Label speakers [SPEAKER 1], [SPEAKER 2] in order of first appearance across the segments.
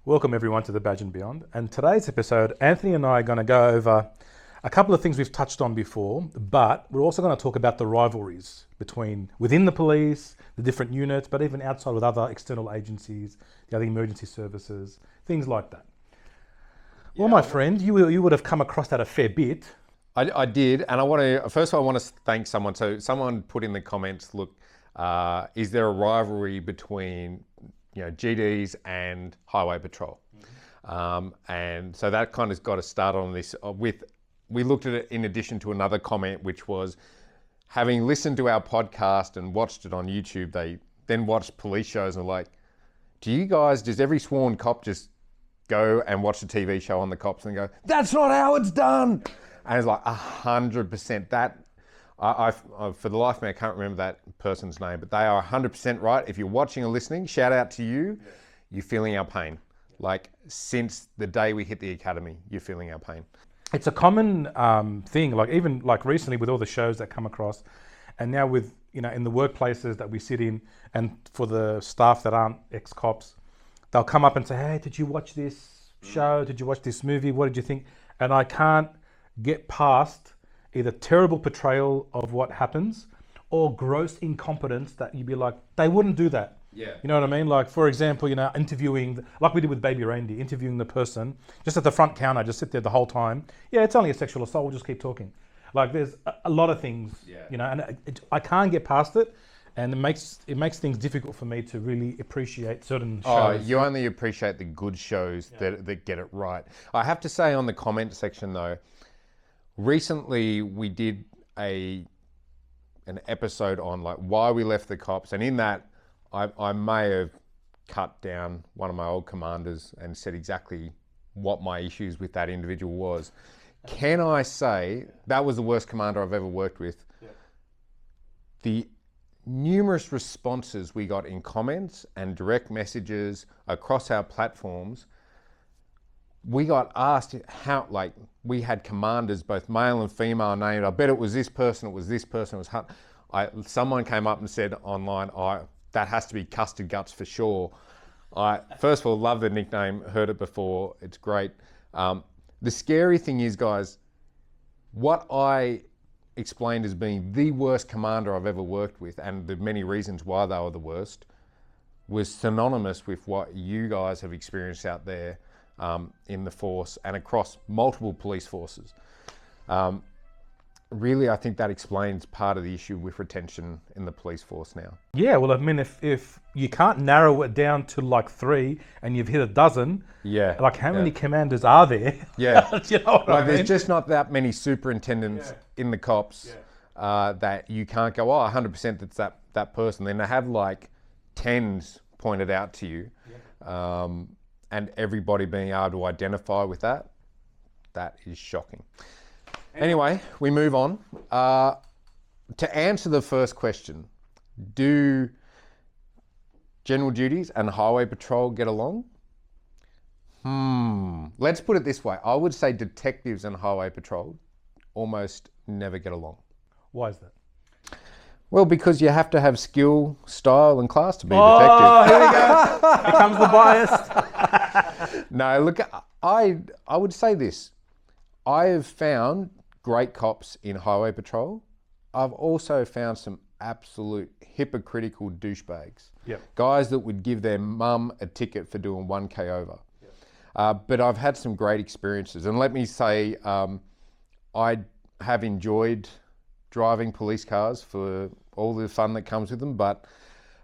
[SPEAKER 1] Welcome everyone to the Badge and Beyond. And today's episode, Anthony and I are going to go over a couple of things we've touched on before, but we're also going to talk about the rivalries within the police, the different units, but even outside with other external agencies, the other emergency services, things like that. Well, my friend, you would have come across that a fair bit.
[SPEAKER 2] I did, and first of all, I want to thank someone. So someone put in the comments, look, is there a rivalry between GDs and Highway Patrol? And so that kind of got us started on this. We looked at it in addition to another comment, which was having listened to our podcast and watched it on YouTube, they then watched police shows and were like, does every sworn cop just go and watch a TV show on the cops and go, that's not how it's done? And it's like 100%. That, I for the life of me, I can't remember that person's name, but they are 100% right. If you're watching or listening, shout out to you. Yeah. You're feeling our pain. Like since the day we hit the academy, you're feeling our pain.
[SPEAKER 1] It's a common thing, like even like recently with all the shows that come across, and now with, in the workplaces that we sit in, and for the staff that aren't ex-cops, they'll come up and say, hey, did you watch this show? Did you watch this movie? What did you think? And I can't get past either terrible portrayal of what happens or gross incompetence that you'd be like, they wouldn't do that.
[SPEAKER 2] Yeah.
[SPEAKER 1] You know what I mean? Like, for example, interviewing, like we did with Baby Randy, interviewing the person, just at the front counter, just sit there the whole time. Yeah, it's only a sexual assault, we'll just keep talking. Like, there's a lot of things, and I can't get past it. And it makes things difficult for me to really appreciate certain shows.
[SPEAKER 2] Oh, you only appreciate the good shows that get it right. I have to say on the comment section though, recently we did an episode on like why we left the cops, and in that I may have cut down one of my old commanders and said exactly what my issues with that individual was. Can I say that was the worst commander I've ever worked with? Yeah. The numerous responses we got in comments and direct messages across our platforms, we got asked how, like, we had commanders, both male and female, named. I bet it was this person, it was this person, it was someone came up and said online, that has to be Custard Guts for sure. I, first of all, love the nickname, heard it before, it's great. The scary thing is, guys, what I explained as being the worst commander I've ever worked with, and the many reasons why they were the worst, was synonymous with what you guys have experienced out there in the force and across multiple police forces. Really, I think that explains part of the issue with retention in the police force now.
[SPEAKER 1] Yeah, well, I mean, if you can't narrow it down to like 3 and you've hit a dozen, like how many commanders are there?
[SPEAKER 2] Yeah,
[SPEAKER 1] you know what I mean?
[SPEAKER 2] There's just not that many superintendents in the cops that you can't go, 100% that's that person. Then they have like 10s pointed out to you, and everybody being able to identify with that is shocking. Anyway, we move on. To answer the first question, do general duties and highway patrol get along? Let's put it this way. I would say detectives and highway patrol almost never get along.
[SPEAKER 1] Why is that?
[SPEAKER 2] Well, because you have to have skill, style and class to be a detective.
[SPEAKER 1] Oh, here we go. Here comes the bias.
[SPEAKER 2] No, look, I would say this. I have found great cops in highway patrol. I've also found some absolute hypocritical douchebags.
[SPEAKER 1] Yep.
[SPEAKER 2] Guys that would give their mum a ticket for doing 1K over. Yep. But I've had some great experiences. And let me say, I have enjoyed driving police cars for all the fun that comes with them. But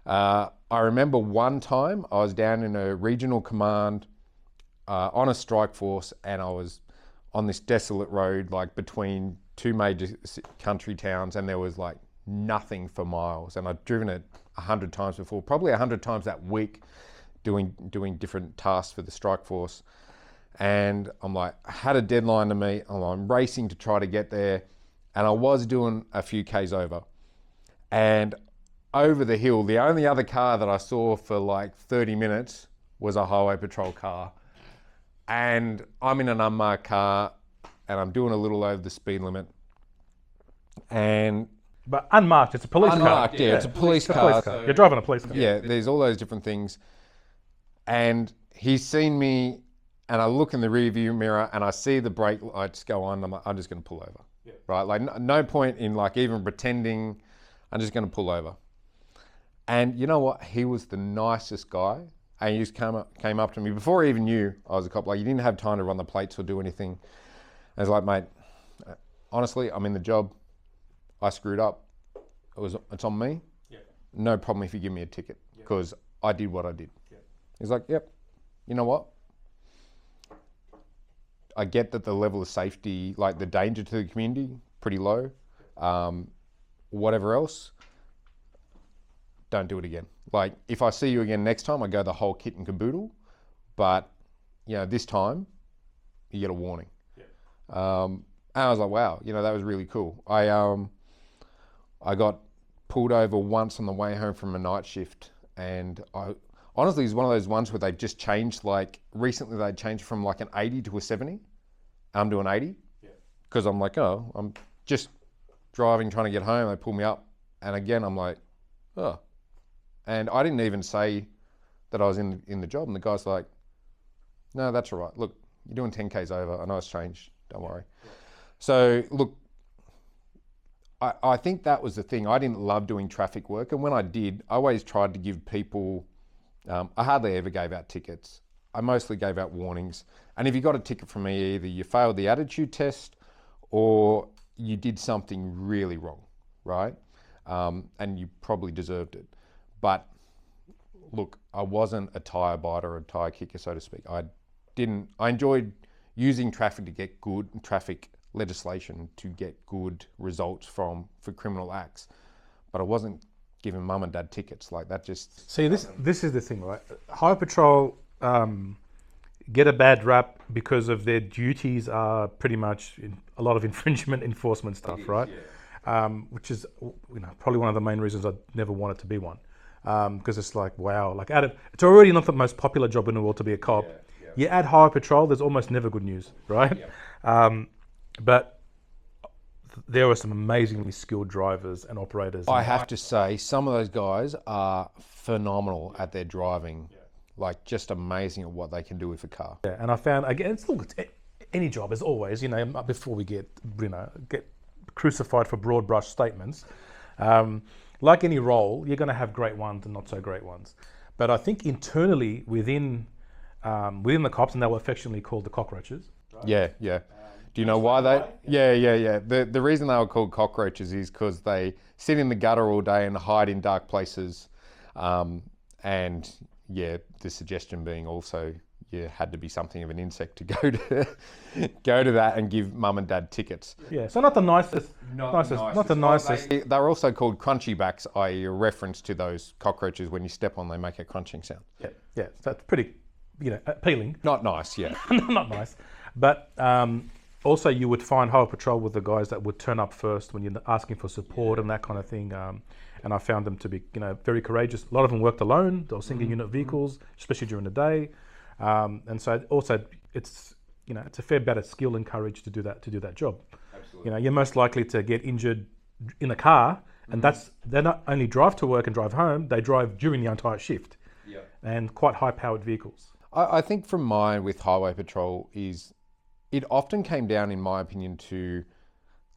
[SPEAKER 2] I remember one time I was down in a regional command on a strike force, and I was on this desolate road, like between 2 major country towns, and there was like nothing for miles. And I'd driven it 100 times before, probably 100 times that week, doing different tasks for the strike force. And I'm like, I had a deadline to meet, I'm racing to try to get there, and I was doing a few Ks over. And over the hill, the only other car that I saw for like 30 minutes was a highway patrol car. And I'm in an unmarked car and I'm doing a little over the speed limit.
[SPEAKER 1] But unmarked, it's a police car.
[SPEAKER 2] Unmarked, yeah, it's a police car.
[SPEAKER 1] You're driving a police car.
[SPEAKER 2] Yeah, there's all those different things. And he's seen me, and I look in the rearview mirror and I see the brake lights go on. I'm like, I'm just going to pull over, right? Like no point in like even pretending. I'm just going to pull over. And you know what? He was the nicest guy. And he just came up to me before he even knew I was a cop. Like, he didn't have time to run the plates or do anything. I was like, mate, honestly, I'm in the job. I screwed up. It's on me. Yeah. No problem if you give me a ticket, because I did what I did. Yeah. He's like, yep. You know what? I get that the level of safety, like the danger to the community, pretty low. Whatever else, don't do it again. Like, if I see you again next time, I go the whole kit and caboodle. But, you know, this time, you get a warning. Yeah. And I was like, wow, you know, that was really cool. I got pulled over once on the way home from a night shift, and honestly, it's one of those ones where they've just changed, like, recently they changed from like an 80 to a 70. I'm doing 80. Yeah. Because I'm like, oh, I'm just driving, trying to get home. They pull me up. And again, I'm like, oh. And I didn't even say that I was in the job. And the guy's like, no, that's all right. Look, you're doing 10 Ks over. I know it's changed. Don't worry. Yeah. So look, I think that was the thing. I didn't love doing traffic work. And when I did, I always tried to give people, I hardly ever gave out tickets. I mostly gave out warnings. And if you got a ticket from me, either you failed the attitude test or you did something really wrong, right? And you probably deserved it. But look, I wasn't a tyre biter or a tyre kicker, so to speak. I enjoyed using traffic to get good traffic legislation to get good results for criminal acts. But I wasn't giving mum and dad tickets. Like, that just...
[SPEAKER 1] See, this is the thing, right? Highway Patrol get a bad rap because of their duties are pretty much a lot of infringement enforcement stuff, right? Yeah. Which is, you know, probably one of the main reasons I never wanted to be one. Because it's like, wow, like it's already not the most popular job in the world to be a cop. Yeah, yeah. You add Highway Patrol, there's almost never good news, right? Yeah. But there are some amazingly skilled drivers and operators.
[SPEAKER 2] I have to say, some of those guys are phenomenal at their driving. Yeah. Like, just amazing at what they can do with a car.
[SPEAKER 1] Yeah, and I found, again, it's any job as always, you know, before we get crucified for broad brush statements. Like any role, you're going to have great ones and not so great ones. But I think internally within the cops, and they were affectionately called the cockroaches. Right?
[SPEAKER 2] Yeah, yeah. Do you know why they? Yeah. The reason they were called cockroaches is because they sit in the gutter all day and hide in dark places. And yeah, the suggestion being also, you had to be something of an insect to go to that and give mum and dad tickets.
[SPEAKER 1] Yeah, so not the nicest. Not the nicest.
[SPEAKER 2] They're also called crunchy backs, i.e. a reference to those cockroaches. When you step on, they make a crunching sound.
[SPEAKER 1] Yeah. So that's pretty, you know, appealing.
[SPEAKER 2] Not nice, yeah.
[SPEAKER 1] Not nice. But also you would find Highway Patrol with the guys that would turn up first when you're asking for support and that kind of thing. And I found them to be, you know, very courageous. A lot of them worked alone. They were single unit vehicles, especially during the day. And so also it's, you know, it's a fair bit of skill and courage to do that job. Absolutely. You know, you're most likely to get injured in a car, and they not only drive to work and drive home, they drive during the entire shift. Yeah. And quite high powered vehicles.
[SPEAKER 2] I think from mine with Highway Patrol is, it often came down, in my opinion, to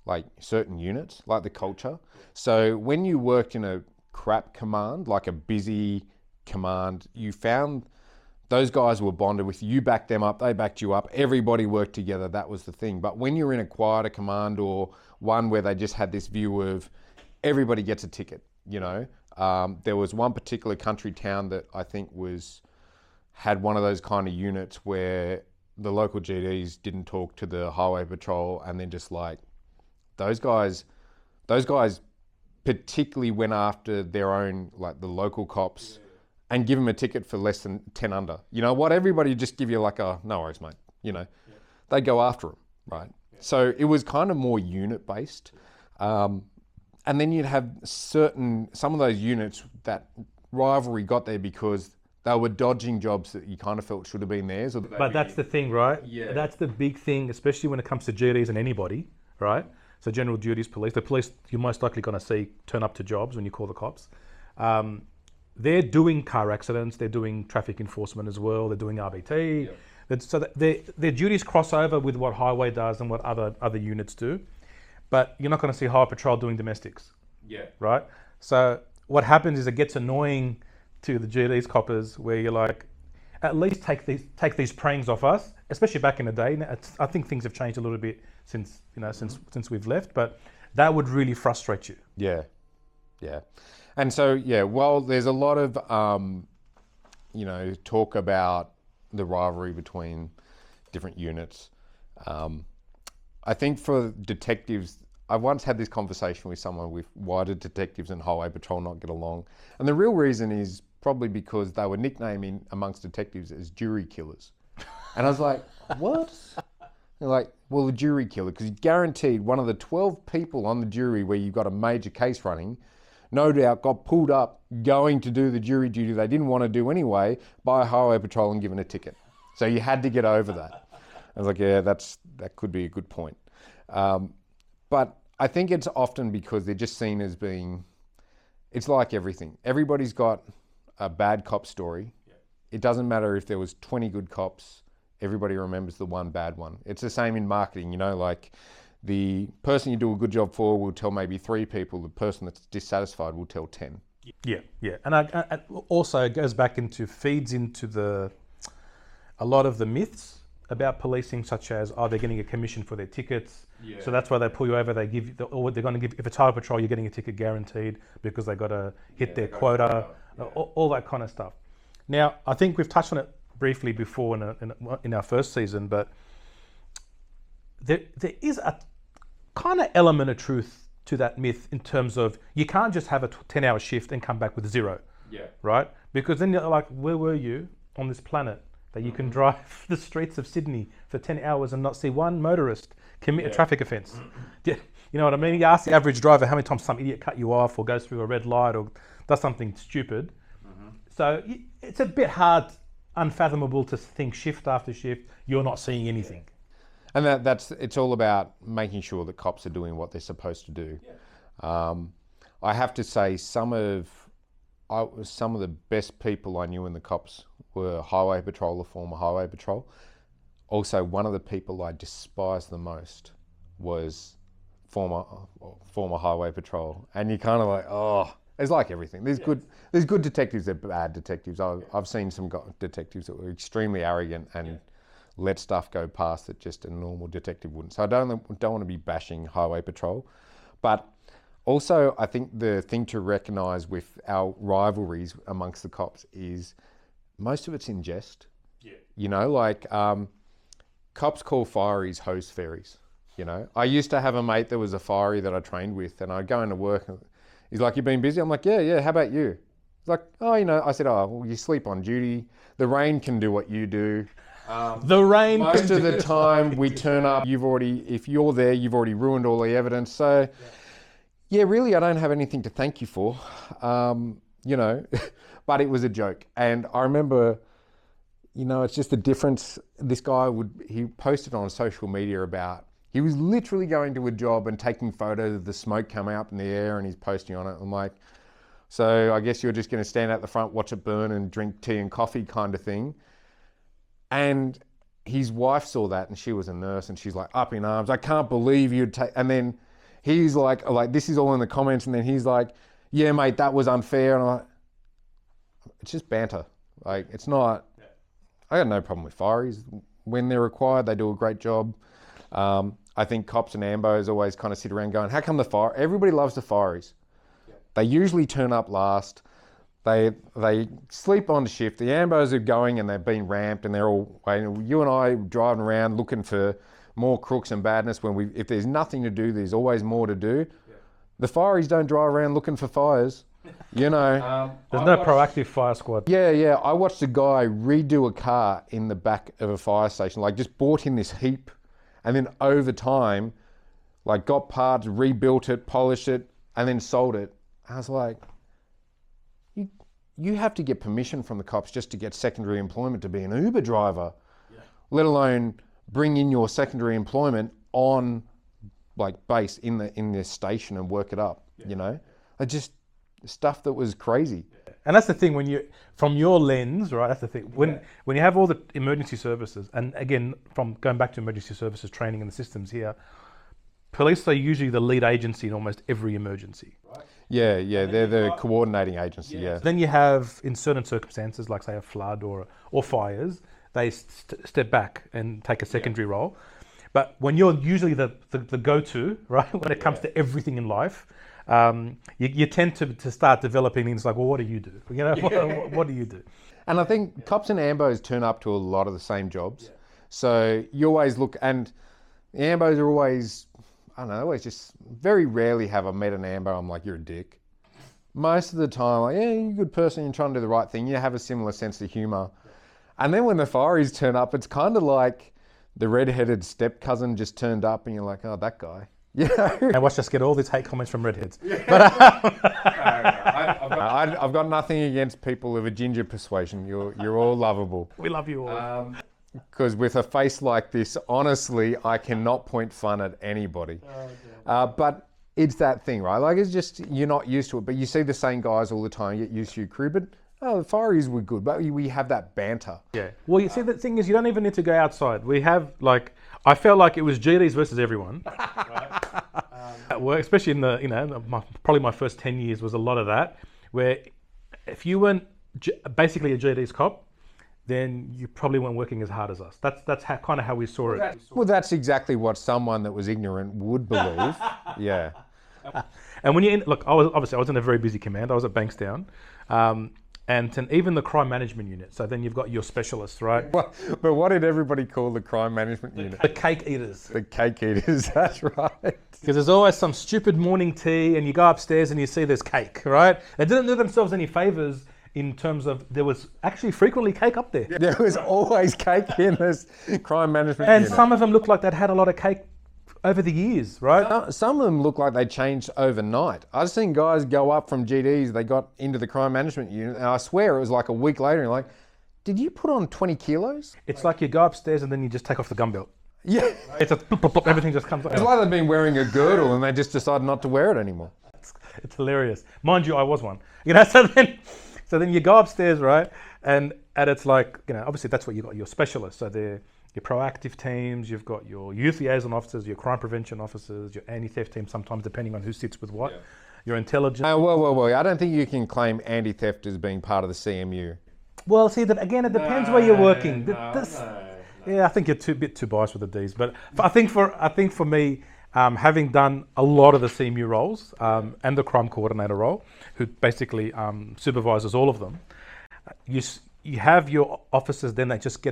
[SPEAKER 2] like certain units, like the culture. So when you worked in a crap command, like a busy command, you found those guys were bonded with you, backed them up, they backed you up, everybody worked together, that was the thing. But when you're in a quieter command or one where they just had this view of everybody gets a ticket, you know, there was one particular country town that I think had one of those kind of units where the local GDs didn't talk to the Highway Patrol, and then just like, those guys particularly went after their own, like the local cops, and give them a ticket for less than 10 under. You know what? Everybody just give you like a, no worries, mate. You know, they go after them, right? So it was kind of more unit based. And then you'd have some of those units that rivalry got there because they were dodging jobs that you kind of felt should have been theirs.
[SPEAKER 1] But that's the thing, right? Yeah. That's the big thing, especially when it comes to GDs and anybody, right? So general duties police, the police you're most likely going to see turn up to jobs when you call the cops. they're doing car accidents, they're doing traffic enforcement as well, they're doing RBT. So their duties cross over with what highway does and what other units do. But you're not going to see highway patrol doing domestics.
[SPEAKER 2] Yeah.
[SPEAKER 1] Right? So what happens is it gets annoying to the GD's coppers where you're like, at least take these prangs off us, especially back in the day. Now, I think things have changed a little bit since we've left, but that would really frustrate you.
[SPEAKER 2] Yeah. Yeah. And so, while there's a lot of, talk about the rivalry between different units, I think for detectives, I once had this conversation with someone with why do detectives and highway patrol not get along? And the real reason is probably because they were nicknaming amongst detectives as jury killers. And I was like, what? They're like, well, the jury killer, because guaranteed one of the 12 people on the jury where you've got a major case running, no doubt got pulled up going to do the jury duty they didn't want to do anyway by a highway patrol and given a ticket. So you had to get over that. I was like, yeah, that could be a good point. But I think it's often because they're just seen as being, it's like everything. Everybody's got a bad cop story. Yeah. It doesn't matter if there was 20 good cops, everybody remembers the one bad one. It's the same in marketing, like the person you do a good job for will tell maybe 3 people, the person that's dissatisfied will tell 10.
[SPEAKER 1] Yeah. And I also it goes back feeds into a lot of the myths about policing, such as, they're getting a commission for their tickets. Yeah. So that's why they pull you over. They give you, or they're going to give, if it's highway patrol, you're getting a ticket guaranteed because they got to hit their quota, all that kind of stuff. Now, I think we've touched on it briefly before in our first season, but there is a kind of element of truth to that myth in terms of you can't just have a 10-hour shift and come back with 0. Yeah. Right? Because then you're like, where were you on this planet that you can drive the streets of Sydney for 10 hours and not see one motorist commit a traffic offence? You know what I mean? You ask the average driver how many times some idiot cut you off or goes through a red light or does something stupid. So it's a bit hard, unfathomable to think shift after shift, you're not seeing anything.
[SPEAKER 2] And it's all about making sure that cops are doing what they're supposed to do. Yeah. I have to say some of the best people I knew in the cops were highway patrol or former highway patrol. Also, one of the people I despised the most was former highway patrol. And you're kind of like, it's like everything. There's good detectives, there's bad detectives. I've seen some detectives that were extremely arrogant and let stuff go past that just a normal detective wouldn't. So I don't want to be bashing highway patrol, but also I think the thing to recognise with our rivalries amongst the cops is most of it's in jest. Yeah. Cops call Firies host Firies. I used to have a mate that was a Fiery that I trained with, and I'd go into work and he's like, "You been busy?" I'm like, yeah, how about you? He's like, I said, well, you sleep on duty. The rain can do what you do.
[SPEAKER 1] The rain.
[SPEAKER 2] Most of the time we turn up, if you're there, you've already ruined all the evidence. So really, I don't have anything to thank you for, but it was a joke. And I remember, it's just the difference. This guy he posted on social media about, he was literally going to a job and taking photos of the smoke coming up in the air and he's posting on it. I'm like, so I guess you're just going to stand out the front, watch it burn and drink tea and coffee kind of thing. And his wife saw that and she was a nurse and she's like up in arms. I can't believe you'd take, and then he's like, this is all in the comments. And then he's like, yeah, mate, that was unfair. And I'm like, it's just banter. It's not, I got no problem with Firies. When they're required, they do a great job. I think cops and ambos always kind of sit around going, how come everybody loves the Firies. Yeah. They usually turn up last. They sleep on shift. The ambos are going and they've been ramped and they're all waiting. You and I driving around looking for more crooks and badness if there's nothing to do, there's always more to do. Yeah. The Firies don't drive around looking for fires. There's
[SPEAKER 1] no proactive fire squad.
[SPEAKER 2] Yeah. I watched a guy redo a car in the back of a fire station, just bought in this heap and then over time, got parts, rebuilt it, polished it, and then sold it. I was like, you have to get permission from the cops just to get secondary employment to be an Uber driver, let alone bring in your secondary employment on base in this station and work it up. Just stuff that was crazy.
[SPEAKER 1] And that's the thing when you, from your lens, right? That's the thing. When you have all the emergency services, and again, from going back to emergency services training and the systems here, police are usually the lead agency in almost every emergency.
[SPEAKER 2] Yeah, they're the coordinating agency. Yeah.
[SPEAKER 1] Then you have, in certain circumstances, like say a flood or fires, they step back and take a secondary role. But when you're usually the go-to, right, when it comes to everything in life, you tend to start developing things like, well, what do you do? You know, what do you do?
[SPEAKER 2] And I think cops and ambos turn up to a lot of the same jobs. So you always look, and the ambos are always, I don't know, always just very rarely have I met an ambo, I'm like, you're a dick. Most of the time, like, yeah, you're a good person, you're trying to do the right thing, you have a similar sense of humour. And then when the Firies turn up, it's kind of like the red-headed step-cousin just turned up and you're like, oh, that guy. Yeah.
[SPEAKER 1] And watch us get all these hate comments from redheads.
[SPEAKER 2] I've got nothing against people of a ginger persuasion. You're all lovable.
[SPEAKER 1] We love you all.
[SPEAKER 2] Because with a face like this, honestly, I cannot point fun at anybody. But it's that thing, right? Like, it's just, you're not used to it. But you see the same guys all the time, you get used to your crew. But, oh, the Firies were good. But we have that banter.
[SPEAKER 1] Yeah. Well, you see, the thing is, you don't even need to go outside. We have, like, I felt like it was GDs versus everyone. At work, especially in the, probably my first 10 years was a lot of that, where if you weren't basically a GD's cop, then you probably weren't working as hard as us. That's kind of how we saw it.
[SPEAKER 2] Well, that's exactly what someone that was ignorant would believe. Yeah.
[SPEAKER 1] And when you look, I was in a very busy command. I was at Bankstown, and even the crime management unit. So then you've got your specialists, right?
[SPEAKER 2] But what did everybody call the crime management unit?
[SPEAKER 1] The cake eaters.
[SPEAKER 2] The cake eaters. That's right.
[SPEAKER 1] Because there's always some stupid morning tea, and you go upstairs and you see there's cake, right? They didn't do themselves any favors in terms of there was actually frequently cake up there.
[SPEAKER 2] There was always cake in this crime management
[SPEAKER 1] and
[SPEAKER 2] unit.
[SPEAKER 1] Some of them looked like they'd had a lot of cake over the years, right?
[SPEAKER 2] Some of them look like they changed overnight. I've seen guys go up from GDs, they got into the crime management unit, and I swear it was like a week later, and you're like, did you put on 20 kilos?
[SPEAKER 1] It's like you go upstairs and then you just take off the gum belt.
[SPEAKER 2] Yeah.
[SPEAKER 1] It's a plop, plop, plop, everything just comes out.
[SPEAKER 2] It's like they've been wearing a girdle and they just decided not to wear it anymore.
[SPEAKER 1] It's hilarious. Mind you, I was one. So then you go upstairs, right? And it's like, obviously that's what you got, your specialists. So they're your proactive teams, you've got your youth liaison officers, your crime prevention officers, your anti-theft team, sometimes depending on who sits with what, your intelligence.
[SPEAKER 2] Well, I don't think you can claim anti-theft as being part of the CMU.
[SPEAKER 1] Well, see, again, it depends where you're working. Yeah, I think you're a bit too biased with the Ds, but I think for me, having done a lot of the CMU roles and the crime coordinator role, who basically supervises all of them, you have your officers then that just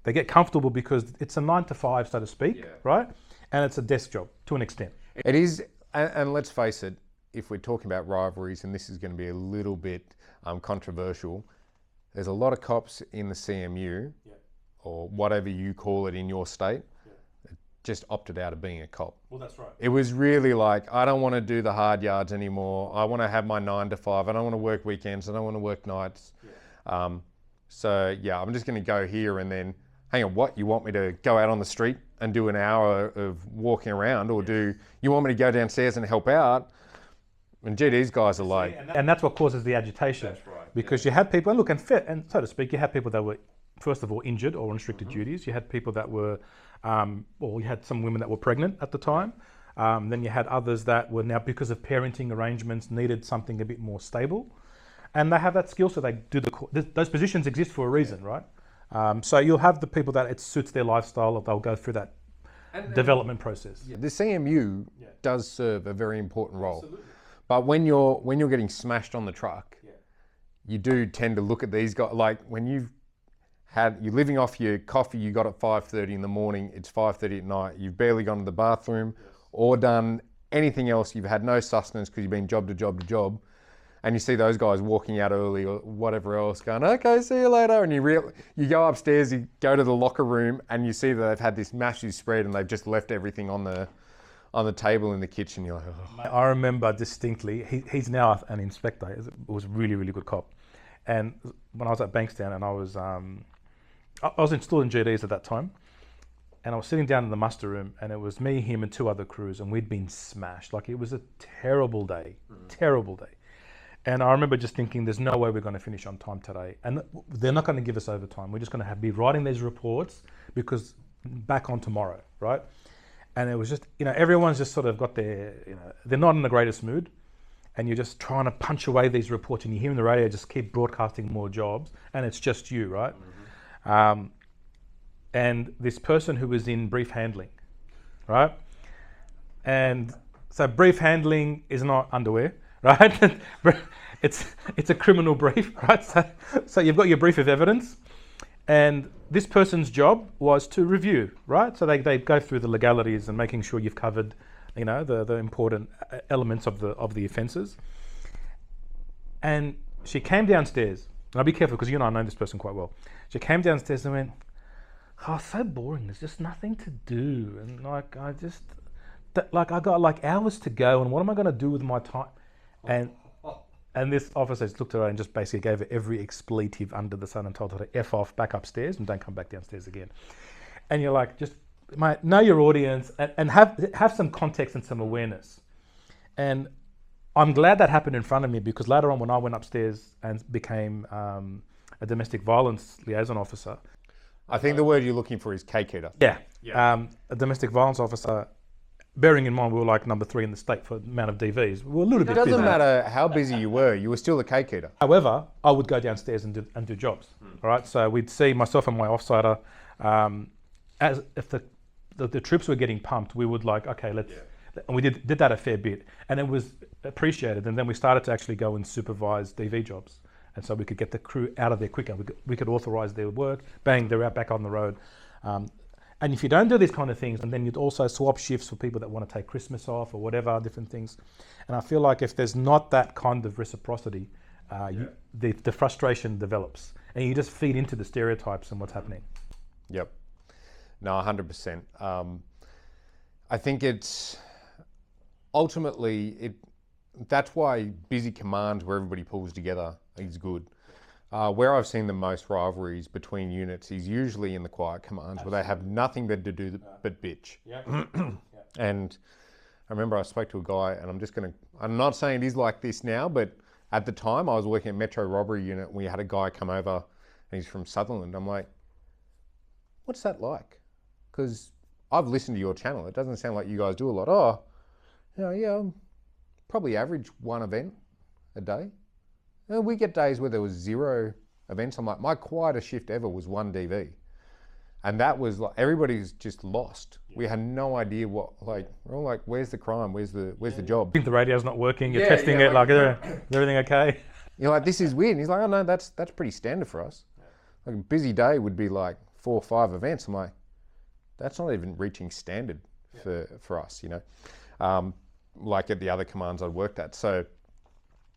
[SPEAKER 1] they get comfortable because it's a 9 to 5, so to speak, right? And it's a desk job to an extent.
[SPEAKER 2] It is, and let's face it, if we're talking about rivalries, and this is going to be a little bit controversial, there's a lot of cops in the CMU, or whatever you call it in your state, just opted out of being a cop.
[SPEAKER 1] Well, that's right.
[SPEAKER 2] It was really like, I don't want to do the hard yards anymore. I want to have my 9 to 5. I don't want to work weekends. I don't want to work nights. I'm just going to go here and then, hang on, what? You want me to go out on the street and do an hour of walking around, or you want me to go downstairs and help out? And gee, these guys are like...
[SPEAKER 1] And that's what causes the agitation. That's right. Because you had people, and so to speak, you had people that were, first of all, injured or on restricted duties. You had people that were, you had some women that were pregnant at the time. Then you had others that were now, because of parenting arrangements, needed something a bit more stable. And they have that skill, so they do those positions exist for a reason, right? So you'll have the people that it suits their lifestyle, they'll go through that development process.
[SPEAKER 2] Yeah. The CMU does serve a very important role. Absolutely. But when you're getting smashed on the truck, you do tend to look at these guys, like when you're living off your coffee you got at 5:30 in the morning, it's 5:30 at night, you've barely gone to the bathroom or done anything else, you've had no sustenance because you've been job to job to job, and you see those guys walking out early or whatever else going, okay, see you later, and you go upstairs, you go to the locker room and you see that they've had this massive spread and they've just left everything on the table in the kitchen. You're like, oh.
[SPEAKER 1] I remember distinctly, he's now an inspector, he was a really, really good cop. And when I was at Bankstown and I was installed in GDs at that time, and I was sitting down in the muster room and it was me, him and 2 other crews, and we'd been smashed. Like, it was a terrible day, terrible day. And I remember just thinking, there's no way we're going to finish on time today. And they're not going to give us overtime. We're just going to be writing these reports because back on tomorrow, right? And it was just, everyone's just sort of got their, they're not in the greatest mood. And you're just trying to punch away these reports and you hear in the radio, just keep broadcasting more jobs. And it's just you, right? Mm-hmm. And this person who was in brief handling, right? And so brief handling is not underwear, right? It's a criminal brief, right? So you've got your brief of evidence, and this person's job was to review, right? So they go through the legalities and making sure you've covered, the important elements of the offences. And she came downstairs, and I'll be careful because I know this person quite well. She came downstairs and went, "Oh, so boring. There's just nothing to do, and I got hours to go, and what am I going to do with my time?" And this officer just looked at her and just basically gave her every expletive under the sun and told her to F off, back upstairs, and don't come back downstairs again. And you're like, just mate, know your audience and have some context and some awareness. And I'm glad that happened in front of me, because later on when I went upstairs and became a domestic violence liaison officer.
[SPEAKER 2] I think the word you're looking for is cake eater.
[SPEAKER 1] Yeah. A domestic violence officer. Bearing in mind we were like number 3 in the state for the amount of DVs, we were a little bit busy.
[SPEAKER 2] It doesn't matter how busy you were still a cake eater.
[SPEAKER 1] However, I would go downstairs and do jobs. All right, so we'd see myself and my offsider, as if the troops were getting pumped, we would like, okay, let's, and we did that a fair bit, and it was appreciated. And then we started to actually go and supervise DV jobs, and so we could get the crew out of there quicker. We could authorise their work. Bang, they're out back on the road. And if you don't do these kind of things, and then you'd also swap shifts for people that want to take Christmas off or whatever, different things. And I feel like if there's not that kind of reciprocity, the frustration develops, and you just feed into the stereotypes and what's happening.
[SPEAKER 2] Yep. No, 100%. I think it's ultimately, that's why busy commands where everybody pulls together is good. Where I've seen the most rivalries between units is usually in the quiet commands. Absolutely. Where they have nothing better to do but bitch. Yeah. And I remember I spoke to a guy, and I'm not saying it is like this now, but at the time I was working at Metro Robbery Unit, and we had a guy come over, and he's from Sutherland. I'm like, what's that like? Because I've listened to your channel. It doesn't sound like you guys do a lot. Oh, probably average 1 event a day. And we get days where there was 0 events. I'm like, my quietest shift ever was 1 DV. And that was like, everybody's just lost. Yeah. We had no idea we're all like, where's the crime? Where's the job?
[SPEAKER 1] I think the radio's not working. You're testing it. Like, is everything okay?
[SPEAKER 2] You're like, this is weird. And he's like, oh no, that's pretty standard for us. Yeah. Like a busy day would be like 4 or 5 events. I'm like, that's not even reaching standard for us, like at the other commands I'd worked at. So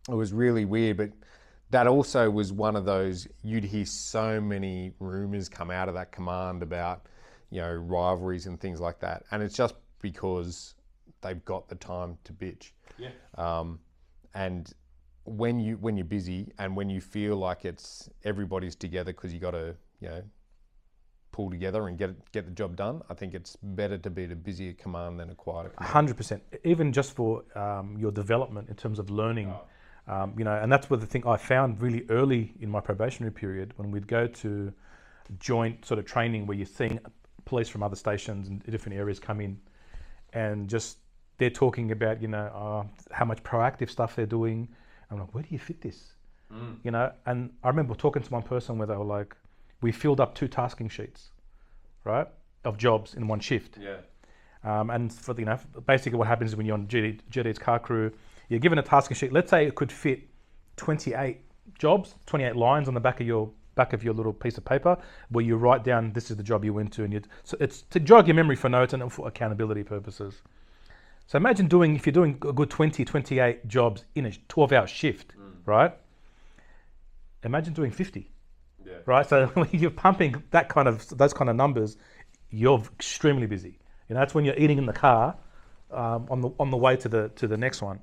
[SPEAKER 2] it was really weird, but that also was one of those, you'd hear so many rumors come out of that command about, rivalries and things like that. And it's just because they've got the time to bitch. Yeah. And when you're busy and when you feel like it's everybody's together because you got to, pull together and get the job done, I think it's better to be at a busier command than a quieter command.
[SPEAKER 1] 100%. Even just for your development in terms of learning. And that's what the thing I found really early in my probationary period, when we'd go to joint sort of training where you're seeing police from other stations and different areas come in, and just they're talking about, how much proactive stuff they're doing. I'm like, where do you fit this? And I remember talking to one person where they were like, we filled up 2 tasking sheets, right, of jobs in 1 shift. Yeah. And for basically what happens when you're on GD's car crew, you're given a tasking sheet. Let's say it could fit 28 jobs, 28 lines on the back of your little piece of paper, where you write down, this is the job you went to, and so it's to jog your memory for notes and for accountability purposes. So imagine if you're doing a good 28 jobs in a 12-hour shift, right? Imagine doing 50, right? So when you're pumping those kind of numbers, you're extremely busy. That's when you're eating in the car on the way to the next one.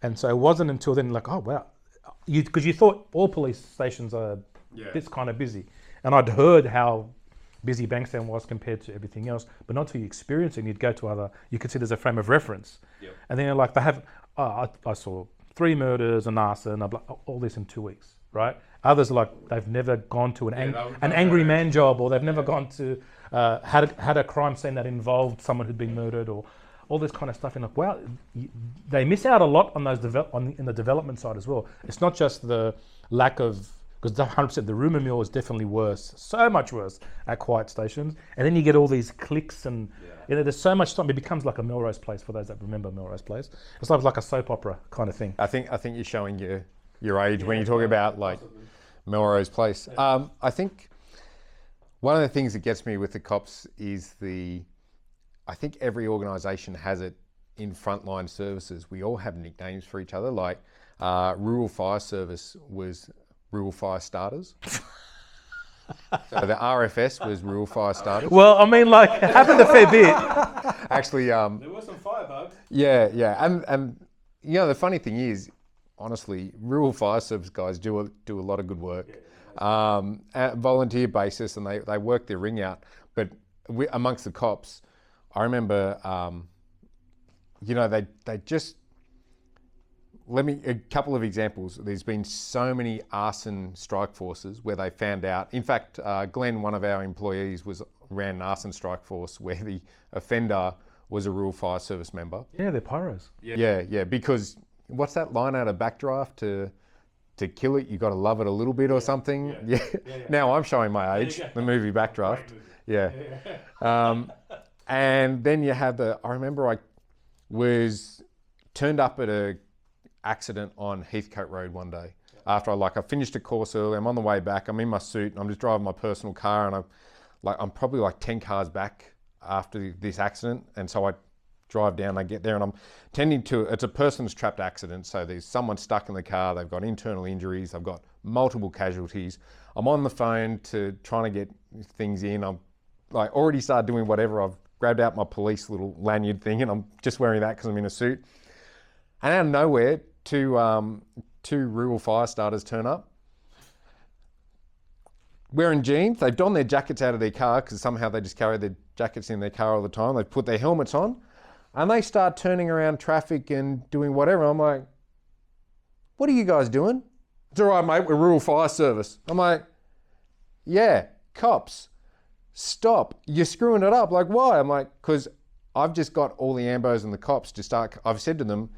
[SPEAKER 1] And so it wasn't until then like, oh wow, because you thought all police stations are this kind of busy, and I'd heard how busy Bankstown was compared to everything else, but not till you experience it and you'd go to you could see there's a frame of reference. And then you're like, they have, I saw 3 murders, an arson, all this in 2 weeks, right? Others are like, they've never gone to an angry man job, or they've never gone to, had a crime scene that involved someone who'd been murdered, or all this kind of stuff. And like, wow, they miss out a lot on those in the development side as well. It's not just the lack of, because 100% the rumour mill is definitely worse, so much worse at quiet stations. And then you get all these clicks and there's so much time. It becomes like a Melrose Place for those that remember Melrose Place. It's like a soap opera kind of thing.
[SPEAKER 2] I think you're showing your age when you talk about like Melrose Place. I think one of the things that gets me with the cops is I think every organisation has it in frontline services. We all have nicknames for each other. Like Rural Fire Service was Rural Fire Starters. So the RFS was Rural Fire Starters.
[SPEAKER 1] Well, I mean, like, it happened a fair bit.
[SPEAKER 2] Actually,
[SPEAKER 3] there were some firebugs.
[SPEAKER 2] Yeah, and you know the funny thing is, honestly, Rural Fire Service guys do a lot of good work, at volunteer basis, and they work their ring out. But amongst the cops, I remember, they just. A couple of examples. There's been so many arson strike forces where they found out. In fact, Glenn, one of our employees, ran an arson strike force where the offender was a Rural Fire Service member.
[SPEAKER 1] Yeah, they're pyros.
[SPEAKER 2] Yeah. Because what's that line out of Backdraft? To kill it, you got to love it a little bit or something. Yeah. Now I'm showing my age. The movie Backdraft. Yeah. And then you have I remember I was turned up at a accident on Heathcote Road one day after I finished a course early. I'm on the way back. I'm in my suit and I'm just driving my personal car, and I'm probably 10 cars back after this accident. And so I drive down, I get there, and I'm tending to, it's a person's trapped accident. So there's someone stuck in the car. They've got internal injuries. I've got multiple casualties. I'm on the phone trying to get things in. I'm already started doing whatever. I've grabbed out my police little lanyard thing, and I'm just wearing that because I'm in a suit. And out of nowhere, two rural fire starters turn up, wearing jeans. They've donned their jackets out of their car because somehow they just carry their jackets in their car all the time. They've put their helmets on, and they start turning around traffic and doing whatever. I'm like, what are you guys doing? It's all right, mate, we're Rural Fire Service. I'm like, yeah, cops, stop. You're screwing it up. Like, why? I'm like, because I've just got all the ambos and the cops to start. I've said to them,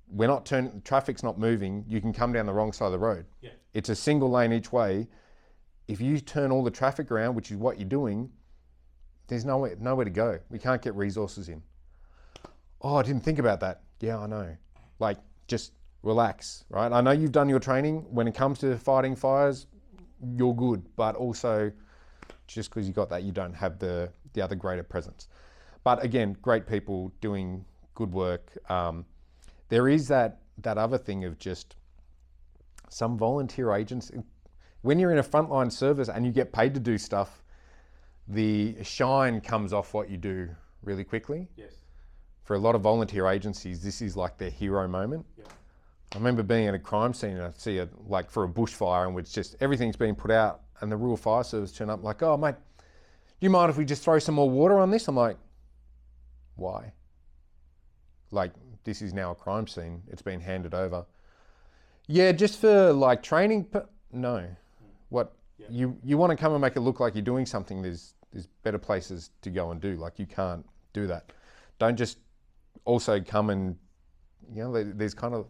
[SPEAKER 2] we're not turning, traffic's not moving. You can come down the wrong side of the road. Yeah. It's a single lane each way. If you turn all the traffic around, which is what you're doing, there's nowhere to go. We can't get resources in. Oh, I didn't think about that. Yeah, I know. Just relax, right? I know you've done your training. When it comes to fighting fires, you're good. But also, just because you got that, you don't have the other greater presence. But again, great people doing good work. There is that other thing of just some volunteer agents. When you're in a frontline service and you get paid to do stuff, the shine comes off what you do really quickly.
[SPEAKER 3] Yes.
[SPEAKER 2] For a lot of volunteer agencies, this is like their hero moment. Yeah. I remember being at a crime scene and I'd see for a bushfire, and it's just everything's being put out, and the Rural Fire Service turn up like, oh mate, do you mind if we just throw some more water on this? I'm like, why? This is now a crime scene. It's been handed over. Yeah, just for training. No. What? Yeah. You want to come and make it look like you're doing something. There's better places to go and do. You can't do that. Don't just also come and, there's kind of,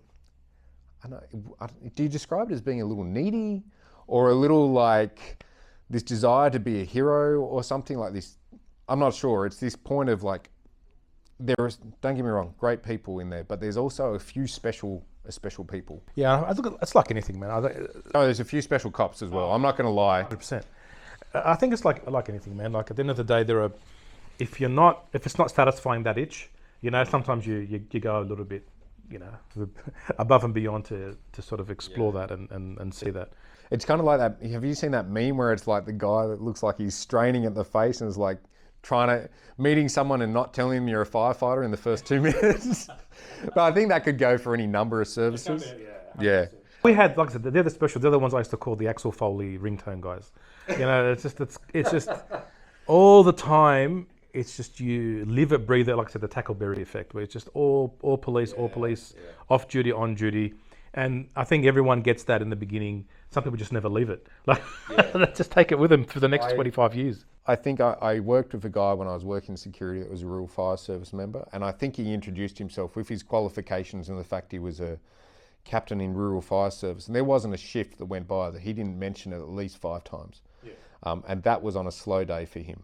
[SPEAKER 2] I don't know, do you describe it as being a little needy or a little this desire to be a hero or something like this? I'm not sure. It's this point of don't get me wrong, great people in there, but there's also a few special people.
[SPEAKER 1] Yeah, I think it's like anything, man.
[SPEAKER 2] There's a few special cops as well. I'm not going to lie.
[SPEAKER 1] 100%. I think it's like anything, man. At the end of the day, if it's not satisfying that itch, sometimes you go a little bit, above and beyond to sort of explore that and see that.
[SPEAKER 2] It's kind of like that. Have you seen that meme where it's the guy that looks like he's straining at the face and is meeting someone and not telling them you're a firefighter in the first 2 minutes? But I think that could go for any number of services. Yeah.
[SPEAKER 1] We had, like I said, they're the ones I used to call the Axel Foley ringtone guys. It's just all the time. It's just you live it, breathe it. Like I said, the Tackleberry effect, where it's just all police, off duty, on duty. And I think everyone gets that in the beginning. Some people just never leave it. Like, they just take it with them for the next 25 years.
[SPEAKER 2] I think I worked with a guy when I was working security that was a rural fire service member, and I think he introduced himself with his qualifications and the fact he was a captain in rural fire service. And there wasn't a shift that went by that he didn't mention it at least 5 times. And that was on a slow day for him.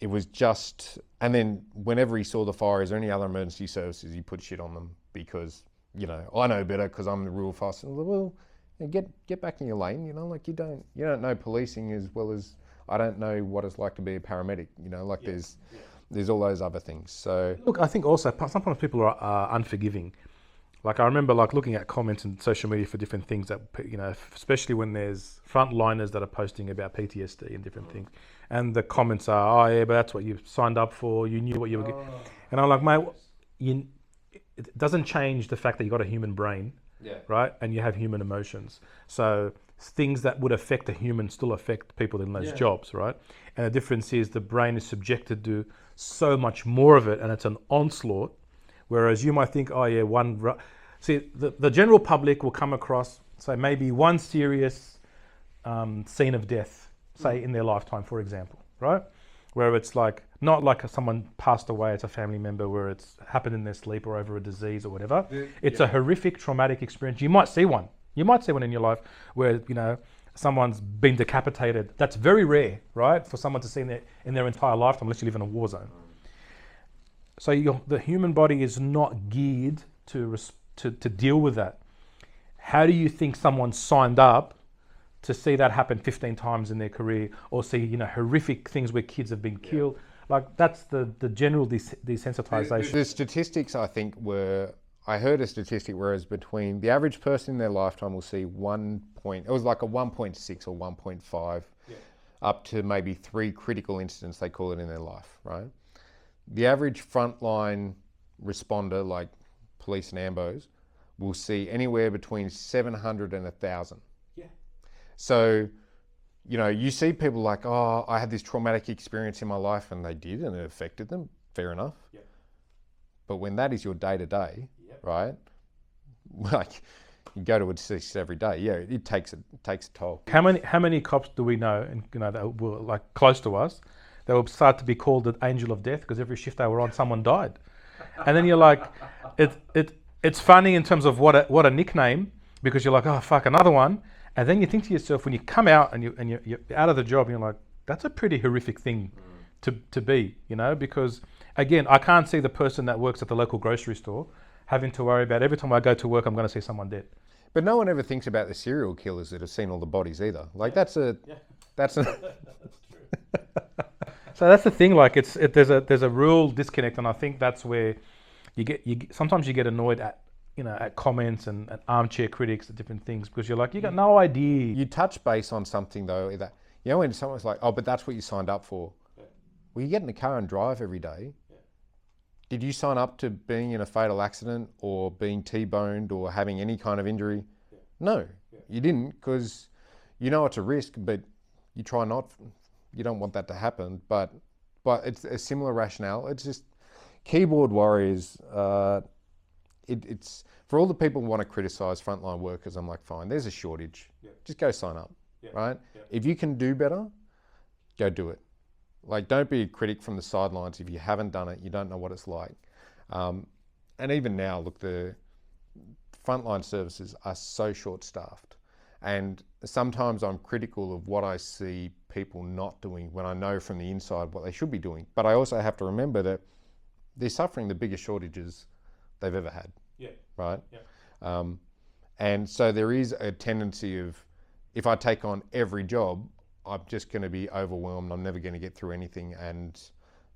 [SPEAKER 2] It was just, and then whenever he saw the Firies or any other emergency services, he put shit on them because, you know, I know better because I'm the rural fire service. Well, get back in your lane, you know, like you don't know policing as well as I don't know what it's like to be a paramedic, you know, like there's all those other things. So
[SPEAKER 1] look, I think also sometimes people are unforgiving. Like I remember like looking at comments on social media for different things that, you know, especially when there's frontliners that are posting about PTSD and different things. And the comments are, oh yeah, but that's what you signed up for. You knew what you were getting. And I'm like, mate, it doesn't change the fact that you got a human brain, right? And you have human emotions. So things that would affect a human still affect people in those jobs, right? And the difference is the brain is subjected to so much more of it, and it's an onslaught. Whereas you might think, oh yeah, see, the general public will come across, say, maybe one serious scene of death, say in their lifetime, for example, right? Where it's like, not like someone passed away, it's a family member where it's happened in their sleep or over a disease or whatever. It's a horrific, traumatic experience. You might see one. You might see one in your life where, you know, someone's been decapitated. That's very rare, right? For someone to see in their entire lifetime, unless you live in a war zone. So the human body is not geared to deal with that. How do you think someone signed up to see that happen 15 times in their career, or see, you know, horrific things where kids have been killed? Like that's the general desensitization.
[SPEAKER 2] The statistics, I think, I heard a statistic whereas between the average person in their lifetime will see it was like a 1.6 or 1.5 up to maybe 3 critical incidents, they call it, in their life, right? The average frontline responder, like police and ambos, will see anywhere between 700 and 1,000. Yeah. So, you know, you see people like, oh, I had this traumatic experience in my life, and they did, and it affected them. Fair enough. Yeah. But when that is your day-to-day, right? Like, you go to a deceased every day. Yeah, it takes a toll.
[SPEAKER 1] How many cops do we know, and you know, that were like close to us, that will start to be called the angel of death because every shift they were on, someone died, and then you're like, it's funny in terms of what a nickname, because you're like, oh fuck, another one, and then you think to yourself when you come out and you're out of the job, and you're like, that's a pretty horrific thing to be, you know, because again, I can't see the person that works at the local grocery store having to worry about every time I go to work, I'm going to see someone dead.
[SPEAKER 2] But no one ever thinks about the serial killers that have seen all the bodies either. Like that's a. That's true.
[SPEAKER 1] So that's the thing. Like there's a real disconnect, and I think that's where sometimes you get annoyed at, you know, at comments and armchair critics at different things, because you're like, you got no idea.
[SPEAKER 2] You touch base on something though, that, you know, when someone's like, oh, but that's what you signed up for. Well, you get in the car and drive every day. Did you sign up to being in a fatal accident or being T-boned or having any kind of injury? No, you didn't, because you know it's a risk, but you try not. You don't want that to happen. But it's a similar rationale. It's just keyboard warriors. It's for all the people who want to criticise frontline workers. I'm like, fine. There's a shortage. Just go sign up, right? If you can do better, go do it. Like, don't be a critic from the sidelines. If you haven't done it, you don't know what it's like. And even now, look, the frontline services are so short-staffed. And sometimes I'm critical of what I see people not doing when I know from the inside what they should be doing. But I also have to remember that they're suffering the biggest shortages they've ever had. Right? And so there is a tendency of, if I take on every job, I'm just going to be overwhelmed. I'm never going to get through anything, and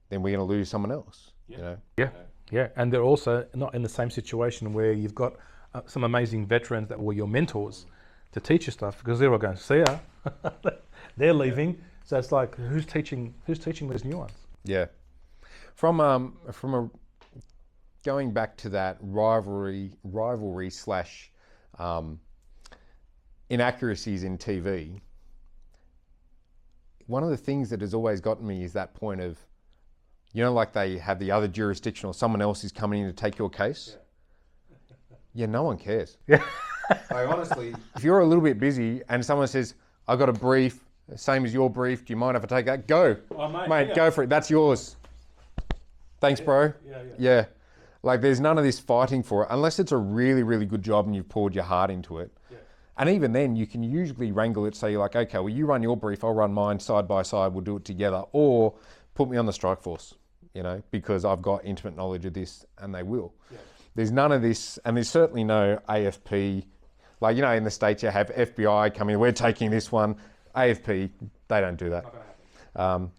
[SPEAKER 2] then we're going to lose someone else. You know?
[SPEAKER 1] Yeah. And they're also not in the same situation where you've got some amazing veterans that were your mentors to teach you stuff, because they're all going, see ya, they're leaving. So it's like, who's teaching these new ones?
[SPEAKER 2] Yeah. From a going back to that rivalry slash inaccuracies in TV. One of the things that has always gotten me is that point of, you know, like they have the other jurisdiction or someone else is coming in to take your case. Yeah, no one cares.
[SPEAKER 1] Yeah.
[SPEAKER 2] Like, honestly, if you're a little bit busy and someone says, I've got a brief, same as your brief, do you mind if I take that? Go.
[SPEAKER 1] Oh,
[SPEAKER 2] mate, go for it. That's yours. Thanks, bro. Yeah. Like, there's none of this fighting for it, unless it's a really, really good job and you've poured your heart into it. Yeah. And even then, you can usually wrangle it, so you're like, okay, well, you run your brief, I'll run mine side by side, we'll do it together. Or put me on the strike force, because I've got intimate knowledge of this, and they will. Yeah. There's none of this, and there's certainly no AFP. Like, in the States, you have FBI coming, we're taking this one. AFP, they don't do that. Not gonna happen.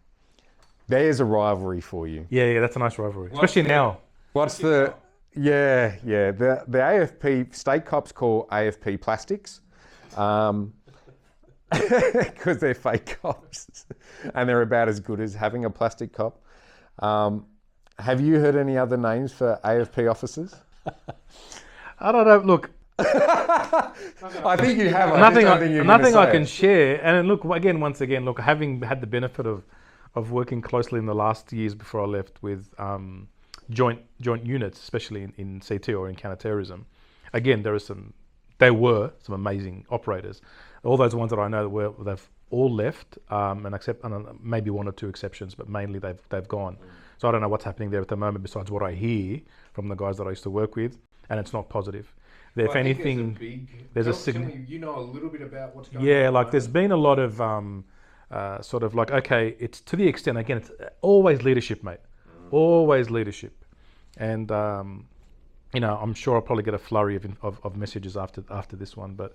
[SPEAKER 2] There's a rivalry for you.
[SPEAKER 1] Yeah, that's a nice rivalry, especially now.
[SPEAKER 2] The AFP, state cops call AFP plastics, because they're fake cops, and they're about as good as having a plastic cop. Have you heard any other names for AFP officers?
[SPEAKER 1] I don't know. Look,
[SPEAKER 2] I think you have.
[SPEAKER 1] Nothing I can share. And look, once again, having had the benefit of working closely in the last years before I left with joint units, especially in CT or in counterterrorism. Again, there were some amazing operators. All those ones that I know they've all left, and maybe one or two exceptions, but mainly they've gone. So I don't know what's happening there at the moment, besides what I hear from the guys that I used to work with, and it's not positive. If anything, there's a significant.
[SPEAKER 2] You know a little bit about what's going on.
[SPEAKER 1] Yeah, like there's been a lot of sort of like, okay, it's to the extent, again, it's always leadership, mate. Always leadership. And I'm sure I'll probably get a flurry of messages after this one, but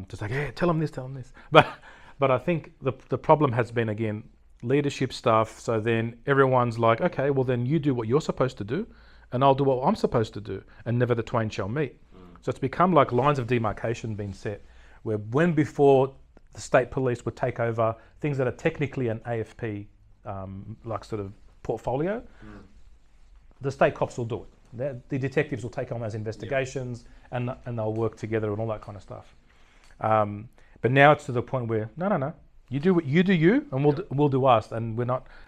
[SPEAKER 1] just like, yeah, tell them this. But I think the problem has been, again, leadership stuff. So then everyone's like, okay, well then you do what you're supposed to do, and I'll do what I'm supposed to do, and never the twain shall meet. So it's become like lines of demarcation being set, where when before the state police would take over things that are technically an AFP like sort of portfolio, the state cops will do it. The detectives will take on those investigations, and they'll work together and all that kind of stuff. But now it's to the point where no, you do what you do, and we'll do us, and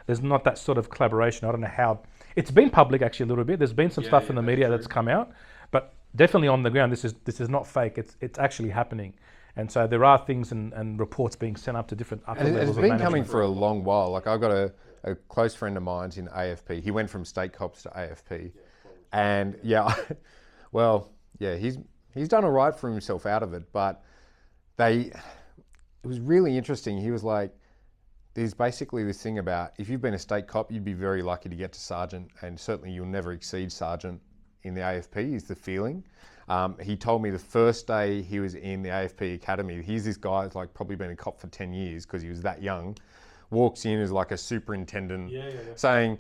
[SPEAKER 1] there's not that sort of collaboration. I don't know how it's been public actually a little bit. There's been some stuff in the media that's come out, but definitely on the ground, this is not fake. It's actually happening. And so there are things and reports being sent up to different upper levels of management.
[SPEAKER 2] It's been coming for a long while. Like, I've got a close friend of mine's in AFP. He went from state cops to AFP. And he's done all right for himself out of it. But it was really interesting. He was like, there's basically this thing about, if you've been a state cop, you'd be very lucky to get to sergeant, and certainly you'll never exceed sergeant in the AFP, is the feeling. He told me the first day he was in the AFP Academy, here's this guy who's like probably been a cop for 10 years because he was that young, walks in as like a superintendent saying,